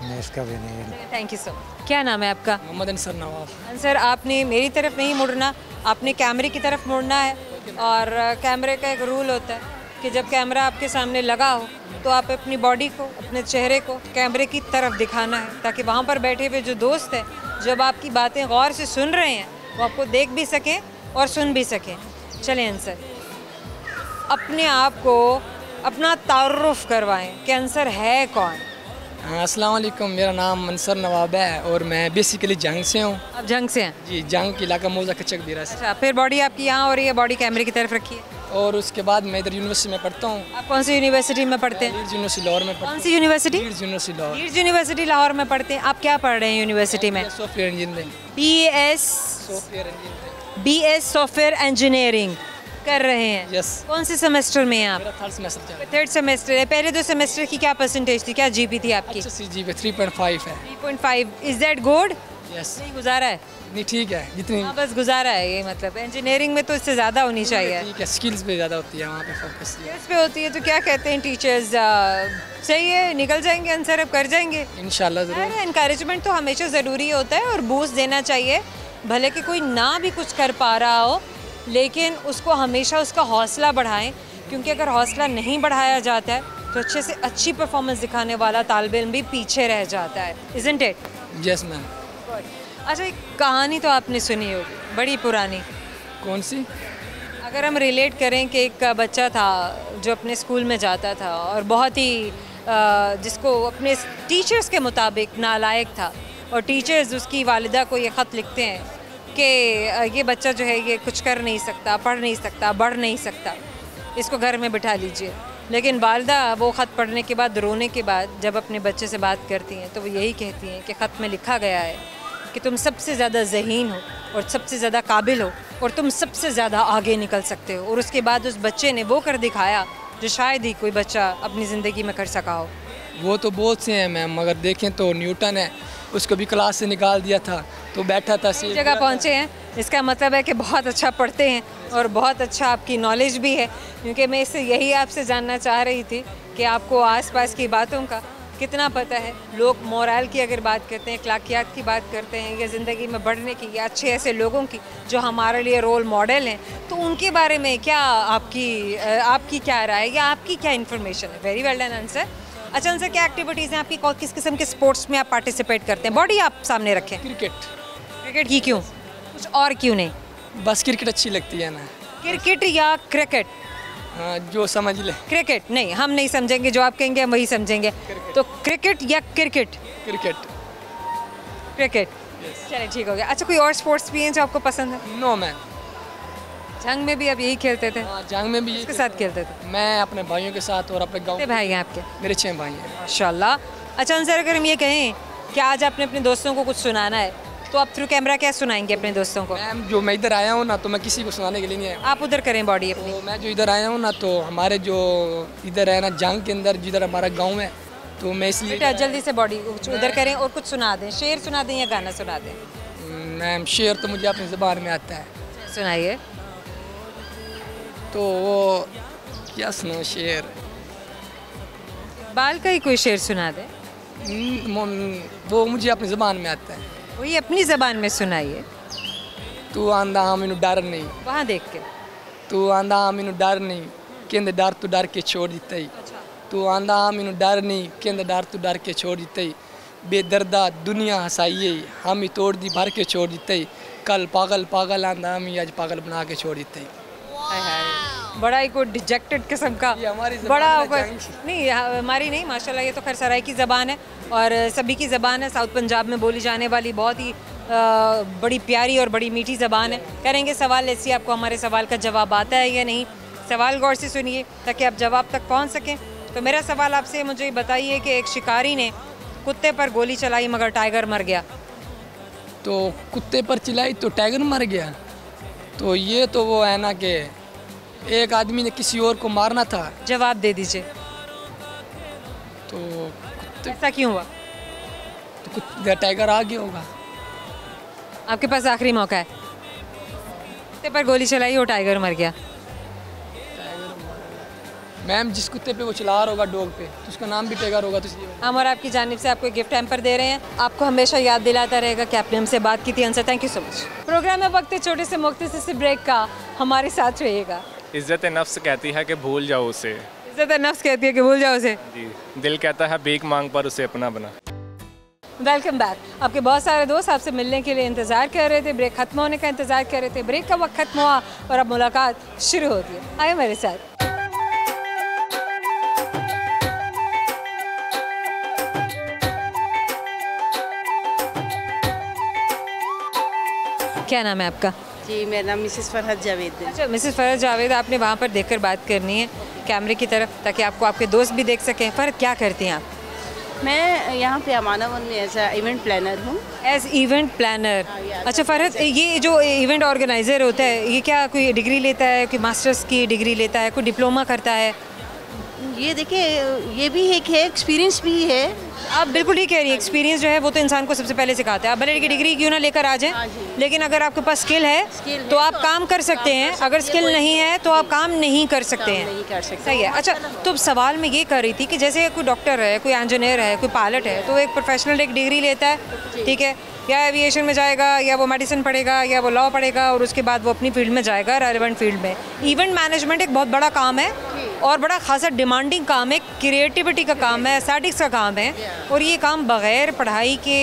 [SPEAKER 7] नहीं, इसका भी नहीं।
[SPEAKER 1] Thank you so much. क्या नाम है आपका?
[SPEAKER 8] मोहम्मद अंसर नवाब।
[SPEAKER 1] अंसर, आपने मेरी तरफ नहीं मुड़ना, आपने कैमरे की तरफ मुड़ना है। और कैमरे का एक रूल होता है कि जब कैमरा आपके सामने लगा हो तो आप अपनी बॉडी को, अपने चेहरे को कैमरे की तरफ दिखाना है, ताकि वहाँ पर बैठे हुए जो दोस्त हैं, जब आपकी बातें गौर से सुन रहे हैं, वो आपको देख भी सकें और सुन भी सकें। चलें अंसर, अपने आप को अपना तारुफ करवाएं कि अंसर है कौन?
[SPEAKER 8] अस्सलाम वालेकुम, मेरा नाम अंसर नवाब है और मैं बेसिकली जंग से हूँ।
[SPEAKER 1] आप जंग से हैं?
[SPEAKER 8] जी, जंग के इलाका मौजा कचक दिरा से।
[SPEAKER 1] अच्छा, फिर बॉडी आपकी यहाँ हो रही है, बॉडी कैमरे की तरफ रखी है।
[SPEAKER 8] और उसके बाद मैं इधर यूनिवर्सिटी में पढ़ता हूँ।
[SPEAKER 1] आप कौन सी यूनिवर्सिटी में पढ़ते हैं?
[SPEAKER 8] लीड्स यूनिवर्सिटी लाहौर में।
[SPEAKER 1] कौन सी university?
[SPEAKER 8] Leeds university Lahore.
[SPEAKER 1] Leeds university Lahore में पढ़ते हैं। आप क्या पढ़ रहे हैं यूनिवर्सिटी में?
[SPEAKER 8] Software engineering.
[SPEAKER 1] BS software engineering कर रहे हैं।
[SPEAKER 8] यस।
[SPEAKER 1] कौन से सेमेस्टर में हैं आप?
[SPEAKER 8] मेरा थर्ड सेमेस्टर चल रहा है।
[SPEAKER 1] थर्ड सेमेस्टर है। पहले 2 सेमेस्टर की क्या परसेंटेज थी, क्या जीपी थी आपकी?
[SPEAKER 8] जीपी 3.5 है।
[SPEAKER 1] 3.5। Is that good?
[SPEAKER 8] यस।
[SPEAKER 1] नहीं गुजारा है?
[SPEAKER 8] नहीं, ठीक है, जितनी।
[SPEAKER 1] हाँ, बस गुजारा है, ये मतलब इंजीनियरिंग में तो इससे ज़्यादा होनी चाहिए।
[SPEAKER 8] ठीक है, स्किल्स पे ज़्यादा होती है वहाँ पे, फोकस
[SPEAKER 1] स्किल्स पे होती है। तो क्या कहते हैं टीचर्स, सही है, निकल जाएंगे आंसर, अब कर जाएंगे
[SPEAKER 8] इंशाल्लाह ज़रूर।
[SPEAKER 1] इनकरेजमेंट तो हमेशा ज़रूरी होता है और बूस्ट देना चाहिए, भले कि कोई ना भी कुछ कर पा रहा हो, लेकिन उसको हमेशा उसका हौसला बढ़ाएं, क्योंकि अगर हौसला नहीं बढ़ाया जाता है तो अच्छे से अच्छी परफॉर्मेंस दिखाने वाला तालिब इल्म भी पीछे रह जाता है। Isn't it?
[SPEAKER 8] Yes ma'am.
[SPEAKER 1] अच्छा, एक कहानी तो आपने सुनी होगी, बड़ी पुरानी।
[SPEAKER 8] कौन सी?
[SPEAKER 1] अगर हम रिलेट करें कि एक बच्चा था जो अपने स्कूल में जाता था और बहुत ही जिसको अपने टीचर्स के मुताबिक नालायक था, और टीचर्स उसकी वालिदा को ये ख़त लिखते हैं कि ये बच्चा जो है ये कुछ कर नहीं सकता, पढ़ नहीं सकता, बढ़ नहीं सकता, इसको घर में बिठा लीजिए। लेकिन वालिदा वो ख़त पढ़ने के बाद, रोने के बाद जब अपने बच्चे से बात करती हैं तो वो यही कहती हैं कि ख़त में लिखा गया है कि तुम सबसे ज़्यादा ज़हीन हो और सबसे ज़्यादा काबिल हो और तुम सबसे ज़्यादा आगे निकल सकते हो। और उसके बाद उस बच्चे ने वो कर दिखाया जो शायद ही कोई बच्चा अपनी ज़िंदगी में कर सका हो।
[SPEAKER 8] वो तो बहुत से हैं मैम, मगर देखें तो न्यूटन है, उसको भी क्लास से निकाल दिया था तो बैठा था,
[SPEAKER 1] सही जगह पहुँचे हैं। इसका मतलब है कि बहुत अच्छा पढ़ते हैं और बहुत अच्छा आपकी नॉलेज भी है, क्योंकि मैं इससे यही आपसे जानना चाह रही थी कि आपको आसपास की बातों का कितना पता है। लोग मोरल की अगर बात करते हैं, अखलाकियात की बात करते हैं, या ज़िंदगी में बढ़ने की, या अच्छे ऐसे लोगों की जो हमारे लिए रोल मॉडल हैं, तो उनके बारे में क्या आपकी क्या राय है या आपकी क्या इन्फॉर्मेशन है? Very well done answer. अच्छा आंसर, क्या एक्टिविटीज़ हैं आपकी? किस किस्म के स्पोर्ट्स में आप पार्टिसिपेट करते हैं? बॉडी आप सामने रखें। क्रिकेट ही क्यों, कुछ और क्यों नहीं?
[SPEAKER 8] बस क्रिकेट अच्छी लगती है ना।
[SPEAKER 1] क्रिकेट या क्रिकेट?
[SPEAKER 8] हाँ, जो समझ ले।
[SPEAKER 1] क्रिकेट नहीं, हम नहीं समझेंगे, जो आप कहेंगे हम वही समझेंगे। तो क्रिकेट या क्रिकेट? क्रिकेट। चलिए ठीक हो गया। अच्छा, कोई और स्पोर्ट्स भी हैं जो आपको पसंद है?
[SPEAKER 8] No ma'am.
[SPEAKER 1] जंग में भी आप यही खेलते थे?
[SPEAKER 8] हाँ, जंग में भी
[SPEAKER 1] किसके साथ खेलते थे?
[SPEAKER 8] मैं अपने भाइयों के साथ और अपने गाँव।
[SPEAKER 1] कितने भाई हैं आपके?
[SPEAKER 8] मेरे 6 भाई हैं।
[SPEAKER 1] माशाल्लाह। अच्छा आंसर, अगर हम ये कहें कि आज आपने अपने दोस्तों को कुछ सुनाना है, तो आप थ्रू कैमरा क्या सुनाएंगे अपने दोस्तों को?
[SPEAKER 8] मैम, जो मैं इधर आया हूँ ना, तो मैं किसी को सुनाने के लिए नहीं आया।
[SPEAKER 1] आप उधर करें बॉडी अपनी।
[SPEAKER 8] तो मैं जो इधर आया हूँ ना, तो हमारे जो इधर है ना जंग के अंदर, जिधर हमारा गांव है, तो मैं इसलिए
[SPEAKER 1] बेटा जल्दी से बॉडी उधर करें और कुछ सुना दें। शेर सुना दें या गाना सुना दें?
[SPEAKER 8] मैम, शेर तो मुझे अपनी ज़बान में आता है।
[SPEAKER 1] सुनाइए।
[SPEAKER 8] तो वो क्या सुनो शेर?
[SPEAKER 1] बाल का ही कोई शेर सुना दें।
[SPEAKER 8] वो मुझे अपनी ज़बान में आता है।
[SPEAKER 1] वही अपनी ज़बान में सुनाइए।
[SPEAKER 8] तू आंदा मैनू डर नहीं।
[SPEAKER 1] वहाँ देख के।
[SPEAKER 8] तू आंदा मैनू डर नहीं, कहंदे डर तू डर के छोड़ दिता ही। तू आंदा मैनू डर नहीं, कहंदे डर तू डर के छोड़ दिता ही। बेदर्दा दुनिया हसाइए, हम ही तोड़ दी भर के छोड़ दिता ही। कल पागल पागल आंदा, हम ही आज पागल बना के छोड़ दिता ही।
[SPEAKER 1] बड़ा ही कोई डिजेक्टेड किस्म का, बड़ा नहीं, हमारी नहीं, माशाल्लाह ये तो खैर सराय की ज़बान है और सभी की ज़बान है। साउथ पंजाब में बोली जाने वाली बहुत ही बड़ी प्यारी और बड़ी मीठी ज़बान है। करेंगे सवाल ऐसी, आपको हमारे सवाल का जवाब आता है या नहीं? सवाल गौर से सुनिए ताकि आप जवाब तक पहुँच सकें। तो मेरा सवाल आपसे, मुझे बताइए कि एक शिकारी ने कुत्ते पर गोली चलाई मगर टाइगर मर गया।
[SPEAKER 8] तो कुत्ते पर चलाई तो टाइगर मर गया? तो ये तो वो है ना कि एक आदमी ने किसी और को मारना था।
[SPEAKER 1] जवाब दे दीजिए।
[SPEAKER 8] तो
[SPEAKER 1] ऐसा क्यों हुआ?
[SPEAKER 8] तो टाइगर आ गया होगा।
[SPEAKER 1] आपके पास आखिरी मौका है। कुत्ते पर गोली चलाई और टाइगर मर गया।
[SPEAKER 8] मैम, जिस कुत्ते पे वो चला रहा होगा डॉग पे, तो उसका नाम भी टाइगर होगा। तो
[SPEAKER 1] हम और आपकी जानिब से आपको एक गिफ्ट हैम्पर दे रहे हैं। आपको हमेशा याद दिलाता रहेगा कि आपने हमसे बात की थी। Answer, thank you so much. Program में वक्त है छोटे से मुख्तसर से ब्रेक का, हमारे साथ रहिएगा।
[SPEAKER 9] इज़्ज़त नफ्स कहती है कि भूल जाओ उसे।
[SPEAKER 1] इज़्ज़त नफ्स कहती है कि भूल जाओ उसे।
[SPEAKER 9] जी, दिल कहता है भीख मांग पर उसे अपना बना।
[SPEAKER 1] Welcome back. आपके बहुत सारे दोस्त आपसे मिलने के लिए इंतज़ार कर रहे थे, ब्रेक खत्म होने का इंतज़ार कर रहे थे। ब्रेक का वक्त खत्म हुआ और अब मुलाकात शुरू होती है। आइए मेरे साथ। क्या नाम है आपका?
[SPEAKER 2] जी, मेरा नाम मिसेस फरहत जावेद है।
[SPEAKER 1] अच्छा मिसेस फरहत जावेद, आपने वहाँ पर देखकर बात करनी है कैमरे की तरफ, ताकि आपको आपके दोस्त भी देख सकें। फरहत, क्या करती हैं आप?
[SPEAKER 2] मैं यहाँ पे अमानावन में एज इवेंट प्लानर हूँ।
[SPEAKER 1] As event planner? अच्छा फरहत, ये जो इवेंट ऑर्गेनाइज़र होता है, ये क्या कोई डिग्री लेता है, कोई मास्टर्स की डिग्री लेता है, कोई डिप्लोमा करता है?
[SPEAKER 2] ये देखिए, ये भी एक है, एक्सपीरियंस भी है।
[SPEAKER 1] आप बिल्कुल ही कह रही है, एक्सपीरियंस जो है वो तो इंसान को सबसे पहले सिखाता है। आप भले की डिग्री क्यों ना लेकर आ जाएं, लेकिन अगर आपके पास स्किल है तो आप काम कर सकते हैं। अगर स्किल नहीं है तो आप काम नहीं कर सकते हैं। सही है। अच्छा, तो सवाल मैं ये कर रही थी कि जैसे कोई डॉक्टर है, कोई इंजीनियर है, कोई पायलट है, तो एक प्रोफेशनल एक डिग्री लेता है, ठीक है, या एविएशन में जाएगा, या वो मेडिसिन पढ़ेगा, या वो लॉ पढ़ेगा, और उसके बाद वो अपनी फील्ड में जाएगा, रेलेवेंट फील्ड में। इवेंट मैनेजमेंट एक बहुत बड़ा काम है और बड़ा खासा डिमांडिंग काम है, क्रिएटिविटी का काम है, एस्थेटिक्स का काम है, और ये काम बग़ैर पढ़ाई के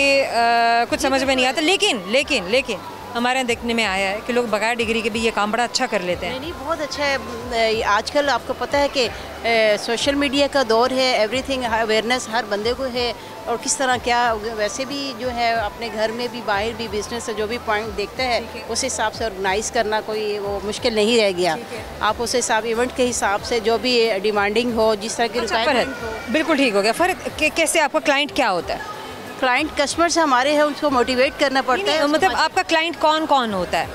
[SPEAKER 1] कुछ समझ में नहीं आता। लेकिन हमारे यहाँ देखने में आया है कि लोग बगैर डिग्री के भी ये काम बड़ा अच्छा कर लेते हैं।
[SPEAKER 2] नहीं, बहुत अच्छा है। आजकल आपको पता है कि सोशल मीडिया का दौर है, एवरीथिंग अवेयरनेस हर बंदे को है, और किस तरह क्या, वैसे भी जो है अपने घर में भी, बाहर भी, बिजनेस से जो भी पॉइंट देखता है उस हिसाब से ऑर्गेनाइज़ करना कोई वो मुश्किल नहीं रह गया। आप उस हिसाब, इवेंट के हिसाब से जो भी डिमांडिंग हो, जिस तरह की रिक्वायरमेंट हो।
[SPEAKER 1] बिल्कुल ठीक हो गया। फ़र्क कैसे, आपका क्लाइंट क्या होता है?
[SPEAKER 2] क्लाइंट कस्टमर्स हमारे हैं, उनको मोटिवेट करना पड़ता है।
[SPEAKER 1] मतलब आपका क्लाइंट कौन कौन होता है?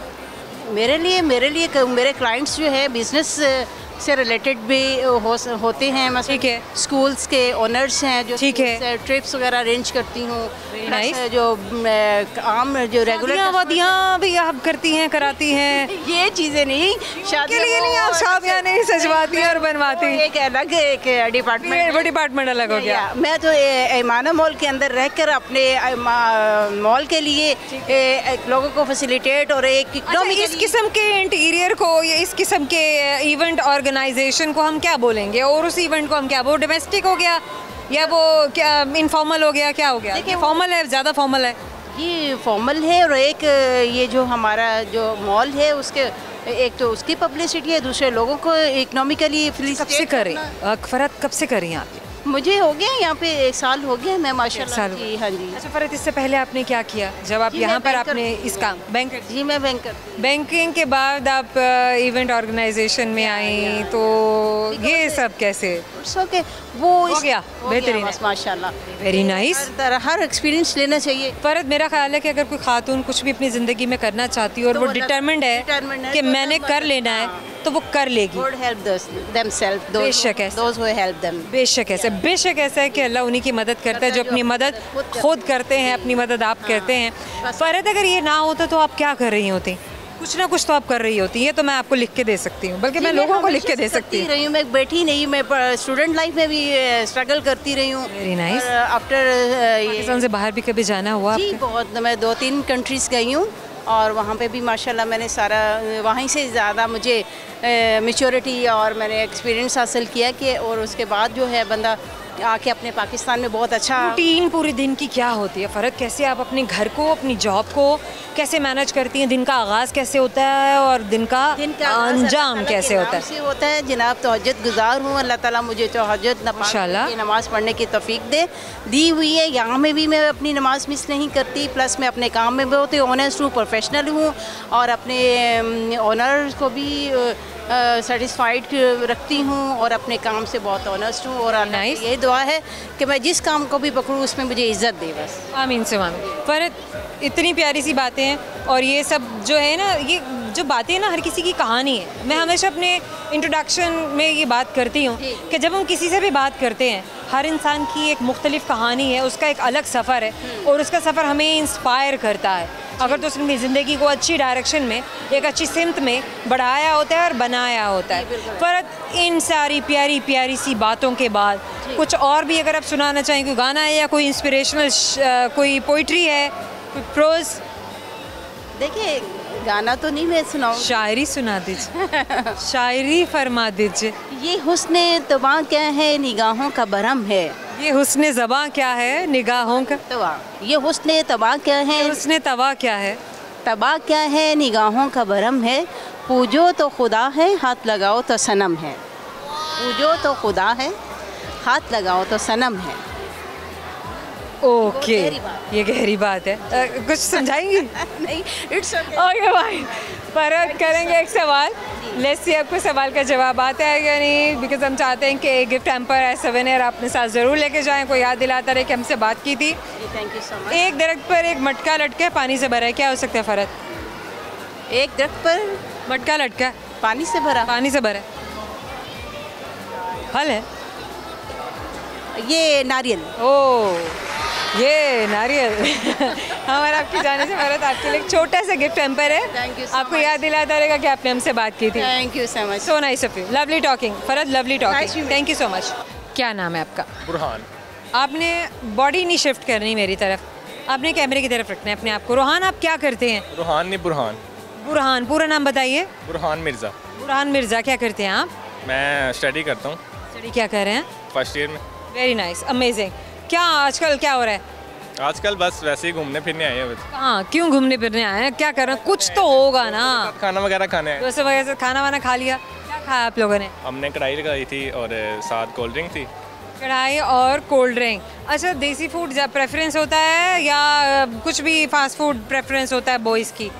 [SPEAKER 2] मेरे लिए मेरे क्लाइंट्स जो है बिज़नेस से रिलेटेड भी होते हैं, मतलब
[SPEAKER 1] ठीक है।
[SPEAKER 2] स्कूल्स के ओनर्स हैं जो
[SPEAKER 1] ठीक है।
[SPEAKER 2] ट्रिप्स वगैरह अरेंज करती हूँ।
[SPEAKER 1] nice.
[SPEAKER 2] जो आम जो रेगुलर
[SPEAKER 1] वादियाँ भी आप करती हैं, कराती हैं?
[SPEAKER 2] ये चीज़ें नहीं, शादी
[SPEAKER 1] के लिए नहीं, आप शादियाँ नहीं सजवाती और बनवाती?
[SPEAKER 2] एक अलग एक डिपार्टमेंट,
[SPEAKER 1] वो डिपार्टमेंट अलग हो गया।
[SPEAKER 2] मैं तो ईमाना मॉल के अंदर रहकर अपने मॉल के लिए लोगों को फैसिलिटेट और एक
[SPEAKER 1] इस किस्म के इंटीरियर को या इस किस्म के इवेंट ऑर्गेनाइजेशन को हम क्या बोलेंगे, और उस इवेंट को हम क्या, वो डोमेस्टिक हो गया या वो क्या इनफॉर्मल हो गया, क्या हो गया? देखिए फॉर्मल है, ज़्यादा फॉर्मल है।
[SPEAKER 2] ये फॉर्मल है, और एक ये जो हमारा जो मॉल है उसके एक तो उसकी पब्लिसिटी है, दूसरे लोगों को इकोनॉमिकली
[SPEAKER 1] कब से करें फरहत, कब से करें आप?
[SPEAKER 2] मुझे हो गया यहाँ पे 1 साल हो गया, मैं माशाल्लाह जी। हाँ जी।
[SPEAKER 1] अच्छा फरहत, इससे पहले आपने क्या किया जब आप यहाँ पर आपने इस काम बैंक?
[SPEAKER 2] जी मैं बैंकर।
[SPEAKER 1] बैंकिंग के बाद आप इवेंट ऑर्गेनाइजेशन में आई, तो ये सब कैसे
[SPEAKER 2] वो
[SPEAKER 1] हो गया? बेहतरीन,
[SPEAKER 2] माशाल्लाह,
[SPEAKER 1] वेरी नाइस।
[SPEAKER 2] हर एक्सपीरियंस लेना चाहिए।
[SPEAKER 1] फरहत, मेरा ख्याल है कि अगर कोई खातून कुछ भी अपनी ज़िंदगी में करना चाहती है और वो डिटरमिन्ड है कि मैंने कर लेना है, तो वो कर लेगी। बेशक ऐसा है कि अल्लाह उन्हीं की मदद करता है जो अपनी मदद खुद करते हैं, अपनी मदद आप करते हैं। फरहत, अगर ये ना होता तो आप क्या कर रही होती? कुछ ना कुछ तो आप कर रही होती। ये तो मैं आपको लिख के दे सकती हूँ, बल्कि मैं लोगों को लिख के दे सकती हूँ।
[SPEAKER 2] मैं बैठी नहीं, मैं स्टूडेंट लाइफ में भी स्ट्रगल करती रही हूँ।
[SPEAKER 1] Very nice.
[SPEAKER 2] आफ्टर
[SPEAKER 1] पाकिस्तान से बाहर भी कभी जाना हुआ?
[SPEAKER 2] जी बहुत, मैं 2-3 कंट्रीज़ गई हूँ, और वहाँ पे भी माशाल्लाह मैंने सारा वहीं से ज़्यादा मुझे मैच्योरिटी और मैंने एक्सपीरियंस हासिल किया कि, और उसके बाद जो है बंदा आके अपने पाकिस्तान में बहुत अच्छा।
[SPEAKER 1] रूटीन पूरे दिन की क्या होती है फरहत? कैसे आप अपने घर को, अपनी जॉब को कैसे मैनेज करती हैं? दिन का आगाज़ कैसे होता है और दिन का अंजाम कैसे होता
[SPEAKER 2] है? जनाब तहज्जुद गुजार हूँ, अल्लाह ताला मुझे तहज्जुद नमाज़ पढ़ने की तौफीक दी हुई है। यहाँ में भी मैं अपनी नमाज़ मिस नहीं करती, प्लस मैं अपने काम में बहुत ही ऑनेस्ट हूँ, प्रोफेशनल हूँ, और अपने ओनर को भी सेटिस्फाइड रखती हूँ, और अपने काम से बहुत ऑनेस्ट हूँ, और ये दुआ है कि मैं जिस काम को भी पकड़ूँ उसमें मुझे इज़्ज़त दे, बस
[SPEAKER 1] आमीन से आमीन। फरहत, इतनी प्यारी सी बातें हैं, और ये सब जो है ना, ये जो बातें हैं ना, हर किसी की कहानी है। मैं हमेशा अपने इंट्रोडक्शन में ये बात करती हूँ कि जब हम किसी से भी बात करते हैं, हर इंसान की एक मुख्तलिफ कहानी है, उसका एक अलग सफ़र है, और उसका सफ़र हमें इंस्पायर करता है। अगर तो उसने ज़िंदगी को अच्छी डायरेक्शन में, एक अच्छी सिमत में बढ़ाया होता है और बनाया होता है। फरहत, इन सारी प्यारी प्यारी सी बातों के बाद कुछ और भी अगर आप सुनाना चाहें, कोई गाना है या कोई इंस्पिरेशनल कोई पोइट्री है, कोई प्रोज?
[SPEAKER 2] देखिए गाना तो नहीं मैं सुनाऊँ,
[SPEAKER 1] शायरी सुना दीजिए। शायरी फरमा दीजिए।
[SPEAKER 2] ये हुस्ने तबाह क्या है, निगाहों का भरम है।
[SPEAKER 1] ये हुस्ने ज़बां क्या है, निगाहों का
[SPEAKER 2] ये हुस्ने तबाह क्या है,
[SPEAKER 1] हुस्ने तबाह क्या है,
[SPEAKER 2] तबाह क्या है, निगाहों का भरम है। पूजो तो खुदा है, हाथ लगाओ तो सनम है। पूजो तो खुदा है, हाथ लगाओ तो सनम है।
[SPEAKER 1] ओके, ये गहरी बात है। कुछ समझाएंगी?
[SPEAKER 2] नहीं, इट्स
[SPEAKER 1] ओके भाई। फरहत, करेंगे एक सवाल, लेट्स सी आपको सवाल का जवाब आता है या नहीं, बिकॉज हम चाहते हैं कि एक गिफ्ट हैम्पर है, सवेनियर अपने साथ ज़रूर लेके जाएं, कोई याद दिलाता रहे कि हमसे बात की थी।
[SPEAKER 2] Thank you so much.
[SPEAKER 1] एक दरख्त पर एक मटका लटका पानी से भरा है, क्या हो सकता है फरहत?
[SPEAKER 2] एक दरख्त पर
[SPEAKER 1] मटका लटका
[SPEAKER 2] पानी से भरा,
[SPEAKER 1] पानी से भरा, हल है
[SPEAKER 2] ये नारियल।
[SPEAKER 1] ओह, ये नारियल। हमारा आपकी जाने से फरहत आपके लिए छोटा सा गिफ्ट हैम्पर है।
[SPEAKER 2] Thank you so
[SPEAKER 1] आपको याद दिलाता रहेगा कि आपने हमसे बात की थी।
[SPEAKER 2] Thank you so much.
[SPEAKER 1] So nice of you, lovely talking Farhat, lovely talking, thank you so much. क्या नाम है आपका?
[SPEAKER 9] बुरहान।
[SPEAKER 1] आपने बॉडी नहीं शिफ्ट करनी मेरी तरफ, आपने कैमरे की तरफ रखना है अपने आप को। रोहान, आप क्या करते हैं?
[SPEAKER 9] बुरहान नहीं, बुरहान।
[SPEAKER 1] बुरहान, पूरा नाम बताइए।
[SPEAKER 9] बुरहान मिर्ज़ा।
[SPEAKER 1] बुरहान मिर्ज़ा, क्या करते हैं आप?
[SPEAKER 9] मैं स्टडी करता हूँ।
[SPEAKER 1] स्टडी क्या कर रहे हैं?
[SPEAKER 9] फर्स्ट ईयर में।
[SPEAKER 1] Very nice, amazing. क्या आजकल क्या हो रहा है?
[SPEAKER 9] आजकल बस वैसे ही घूमने फिरने आए हैं।
[SPEAKER 1] हाँ, क्यों घूमने फिरने आए हैं? क्या कर रहे हैं? कुछ तो होगा ना।
[SPEAKER 9] खाना वगैरह खाने हैं।
[SPEAKER 1] दोस्तों वगैरह से खाना वाना खा लिया? क्या खाया आप लोगों ने?
[SPEAKER 9] हमने कढ़ाई लगाई थी और साथ कोल्ड ड्रिंक थी।
[SPEAKER 1] कढ़ाई और कोल्ड ड्रिंक। अच्छा, देसी फूड प्रेफरेंस होता है या कुछ भी फास्ट फूड प्रेफरेंस होता है बॉयज़ की?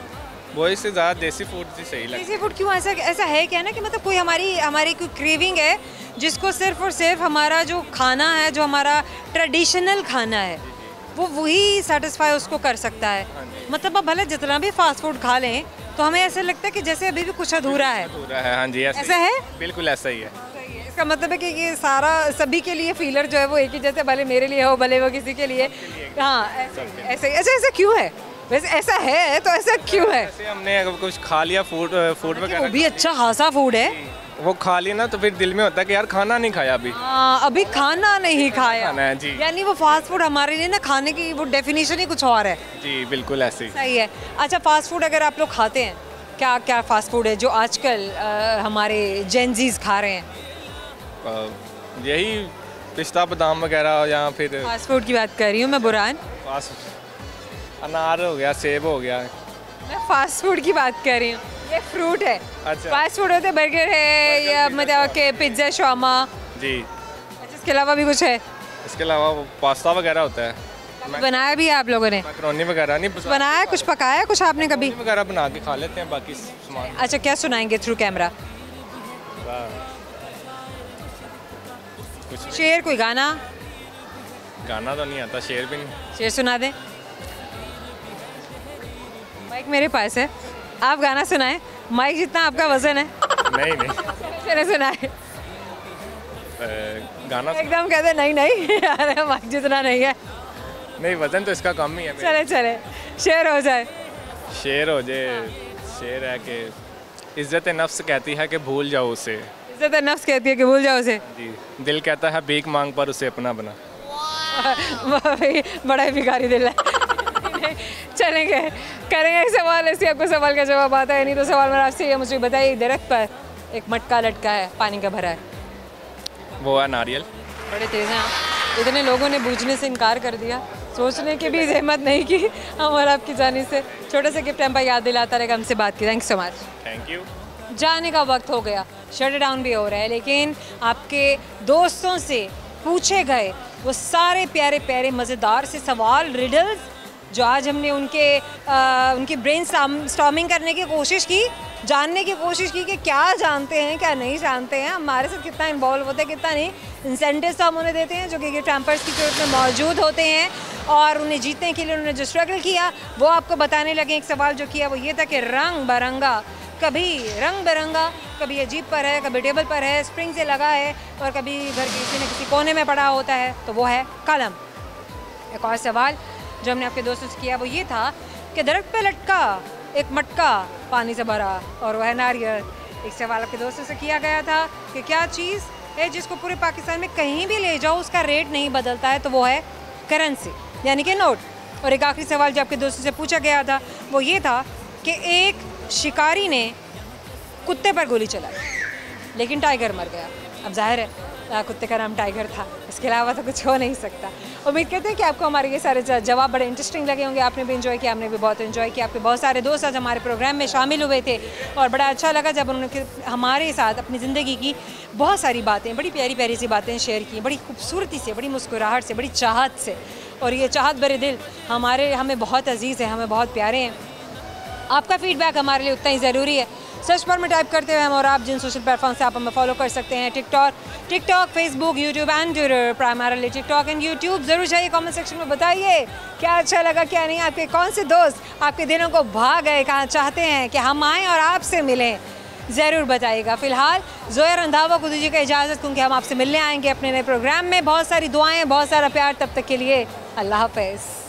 [SPEAKER 9] बॉयज़ से ज़्यादा देसी फूड ही सही लगता है।
[SPEAKER 1] देसी फूड क्यों? ऐसा है क्या ना कि मतलब कोई हमारी कोई क्रेविंग है जिसको सिर्फ और सिर्फ हमारा जो खाना है, जो हमारा ट्रेडिशनल खाना है, वो वही सेटिस्फाई उसको कर सकता है। मतलब आप भले जितना भी फास्ट फूड खा लें, तो हमें ऐसा लगता है कि जैसे अभी भी कुछ अधूरा है।
[SPEAKER 9] पूरा है, हाँ जी
[SPEAKER 1] ऐसा है?
[SPEAKER 9] बिल्कुल ऐसा ही है।
[SPEAKER 1] इसका मतलब है कि ये सारा सभी के लिए फीलर जो है वो एक ही जैसे, भले मेरे लिए हो भले वो किसी के लिए। हाँ ऐसे ऐसा क्यों है? वैसे ऐसा है तो ऐसा क्यों है?
[SPEAKER 9] जैसे हमने अगर कुछ खा लिया फूड वगैरह,
[SPEAKER 1] वो भी अच्छा खासा फूड है,
[SPEAKER 9] वो खा लिया ना तो फिर दिल में होता है कि यार खाना नहीं खाया अभी।
[SPEAKER 1] अभी खाना नहीं खाया
[SPEAKER 9] खाना है जी।
[SPEAKER 1] यानी वो फास्ट फूड हमारे लिए ना खाने की वो डेफिनेशन ही कुछ और है।
[SPEAKER 9] जी बिल्कुल ऐसे ही।
[SPEAKER 1] सही है। अच्छा, फास्ट फूड अगर आप लोग खाते हैं, क्या क्या फास्ट फूड है जो आजकल हमारे जेनजीज खा रहे हैं?
[SPEAKER 9] यही पिस्ता बादाम वगैरह, या फिर
[SPEAKER 1] फास्ट फूड की बात कर रही हूँ मैं बुरहान।
[SPEAKER 9] अनार हो गया, सेब हो गया।
[SPEAKER 1] मैं फास्ट फूड की बात कर रही हूँ, ये फ्रूट है।
[SPEAKER 9] अच्छा।
[SPEAKER 1] फास्ट फूड होते बर्गर है या मतलब के पिज्ज़ा शामा
[SPEAKER 9] जी।
[SPEAKER 1] अच्छा, इसके अलावा भी कुछ है?
[SPEAKER 9] इसके अलावा वो पास्ता वगैरह होता है।
[SPEAKER 1] बनाया भी है आप लोगों ने?
[SPEAKER 9] मैकरोनी वगैरह नहीं
[SPEAKER 1] बनाया, कुछ पकाया कुछ आपने कभी?
[SPEAKER 9] वगैरह बना के खा लेते हैं, बाकी सामान।
[SPEAKER 1] अच्छा, क्या सुनाएंगे थ्रू कैमरा? शेर, कोई गाना?
[SPEAKER 9] गाना तो नहीं आता, शेर भी नहीं।
[SPEAKER 1] शेर सुना दें। माइक मेरे पास है, आप गाना सुनाएं। माइक जितना आपका वजन है।
[SPEAKER 9] नहीं
[SPEAKER 1] चले सुनाए।
[SPEAKER 9] गाना
[SPEAKER 1] एकदम कहते नहीं अरे माइक जितना नहीं है।
[SPEAKER 9] नहीं, वजन तो इसका कम ही है।
[SPEAKER 1] चले शेर हो जाए।
[SPEAKER 9] शेर हो जाए। शेर है कि इज्जत नफ्स कहती है कि भूल जाओ उसे।
[SPEAKER 1] इज्जत नफ्स कहती है कि भूल जाओ उसे।
[SPEAKER 9] जी। दिल कहता है भीख मांग पर उसे अपना बना।
[SPEAKER 1] बड़ा ही भिखारी दिल है। चलेंगे, करेंगे एक सवाल, ऐसे आपको सवाल का जवाब आता है नहीं तो सवाल मेरा आपसे ये, मुझे बताइए, दरख्त पर एक मटका लटका है, पानी का भरा है,
[SPEAKER 9] वो है नारियल।
[SPEAKER 1] बड़े तेज हैं आप। इतने लोगों ने बूझने से इनकार कर दिया, सोचने की भी जहमत नहीं की हमारा आपकी जाने से। छोटे से गिफ्ट टाइम पर याद दिलाता रहेगा, हमसे बात की। Thank you so much.
[SPEAKER 9] Thank you.
[SPEAKER 1] जाने का वक्त हो गया, शट डाउन भी हो रहा है, लेकिन आपके दोस्तों से पूछे गए वो सारे प्यारे प्यारे मज़ेदार से सवाल, रिडल्स जो आज हमने उनकी ब्रेन स्टॉर्मिंग करने की कोशिश की, जानने की कोशिश की कि क्या जानते हैं क्या नहीं जानते हैं, हमारे साथ कितना इन्वॉल्व होते हैं कितना नहीं। इंसेंटिव्स तो हम उन्हें देते हैं जो कि गिफ्ट हैम्पर्स की सूरत में मौजूद होते हैं, और उन्हें जीतने के लिए उन्होंने जो स्ट्रगल किया वो आपको बताने लगे। एक सवाल जो किया वो ये था कि रंग बिरंगा, कभी रंग बिरंगा, कभी ये जीप पर है, कभी टेबल पर है, स्प्रिंग से लगा है, और कभी घर के किसी न किसी कोने में पड़ा होता है, तो वो है कलम। एक और सवाल जो हमने आपके दोस्तों से किया वो ये था कि दरख्त पे लटका एक मटका पानी से भरा, और वह है नारियल। एक सवाल आपके दोस्तों से किया गया था कि क्या चीज़ है जिसको पूरे पाकिस्तान में कहीं भी ले जाओ उसका रेट नहीं बदलता है, तो वो है करेंसी, यानी कि नोट। और एक आखिरी सवाल जो आपके दोस्तों से पूछा गया था वो ये था कि एक शिकारी ने कुत्ते पर गोली चलाई लेकिन टाइगर मर गया। अब जाहिर है कुत्ते का नाम टाइगर था, इसके अलावा तो कुछ हो नहीं सकता। उम्मीद करते हैं कि आपको हमारे ये सारे जवाब बड़े इंटरेस्टिंग लगे होंगे, आपने भी एंजॉय किया, हमने भी बहुत एंजॉय किया। आपके बहुत सारे दोस्त आज हमारे प्रोग्राम में शामिल हुए थे और बड़ा अच्छा लगा जब उन्होंने हमारे साथ अपनी ज़िंदगी की बहुत सारी बातें, बड़ी प्यारी प्यारी सी बातें शेयर की, बड़ी खूबसूरती से, बड़ी मुस्कुराहट से, बड़ी चाहत से। और ये चाहत भरे दिल हमें बहुत अजीज़ है, हमें बहुत प्यारे हैं। आपका फीडबैक हमारे लिए उतना ही ज़रूरी है। सर्च बार में टाइप करते हुए हम और आप जिन सोशल प्लेटफॉर्म से आप हमें फॉलो कर सकते हैं, TikTok, Facebook, YouTube and Twitter, primarily TikTok and YouTube. ज़रूर जाइए कमेंट सेक्शन में बताइए क्या अच्छा लगा क्या नहीं, आपके कौन से दोस्त आपके दिनों को भा गए, कहाँ चाहते हैं कि हम आएँ और आपसे मिलें, ज़रूर बताइएगा। फ़िलहाल ज़ोया रंधावा को दीजिएगा इजाज़त, क्योंकि हम आपसे मिलने आएंगे अपने नए प्रोग्राम में। बहुत सारी दुआएँ, बहुत सारा प्यार, तब तक के लिए अल्लाह हाफ़िज़।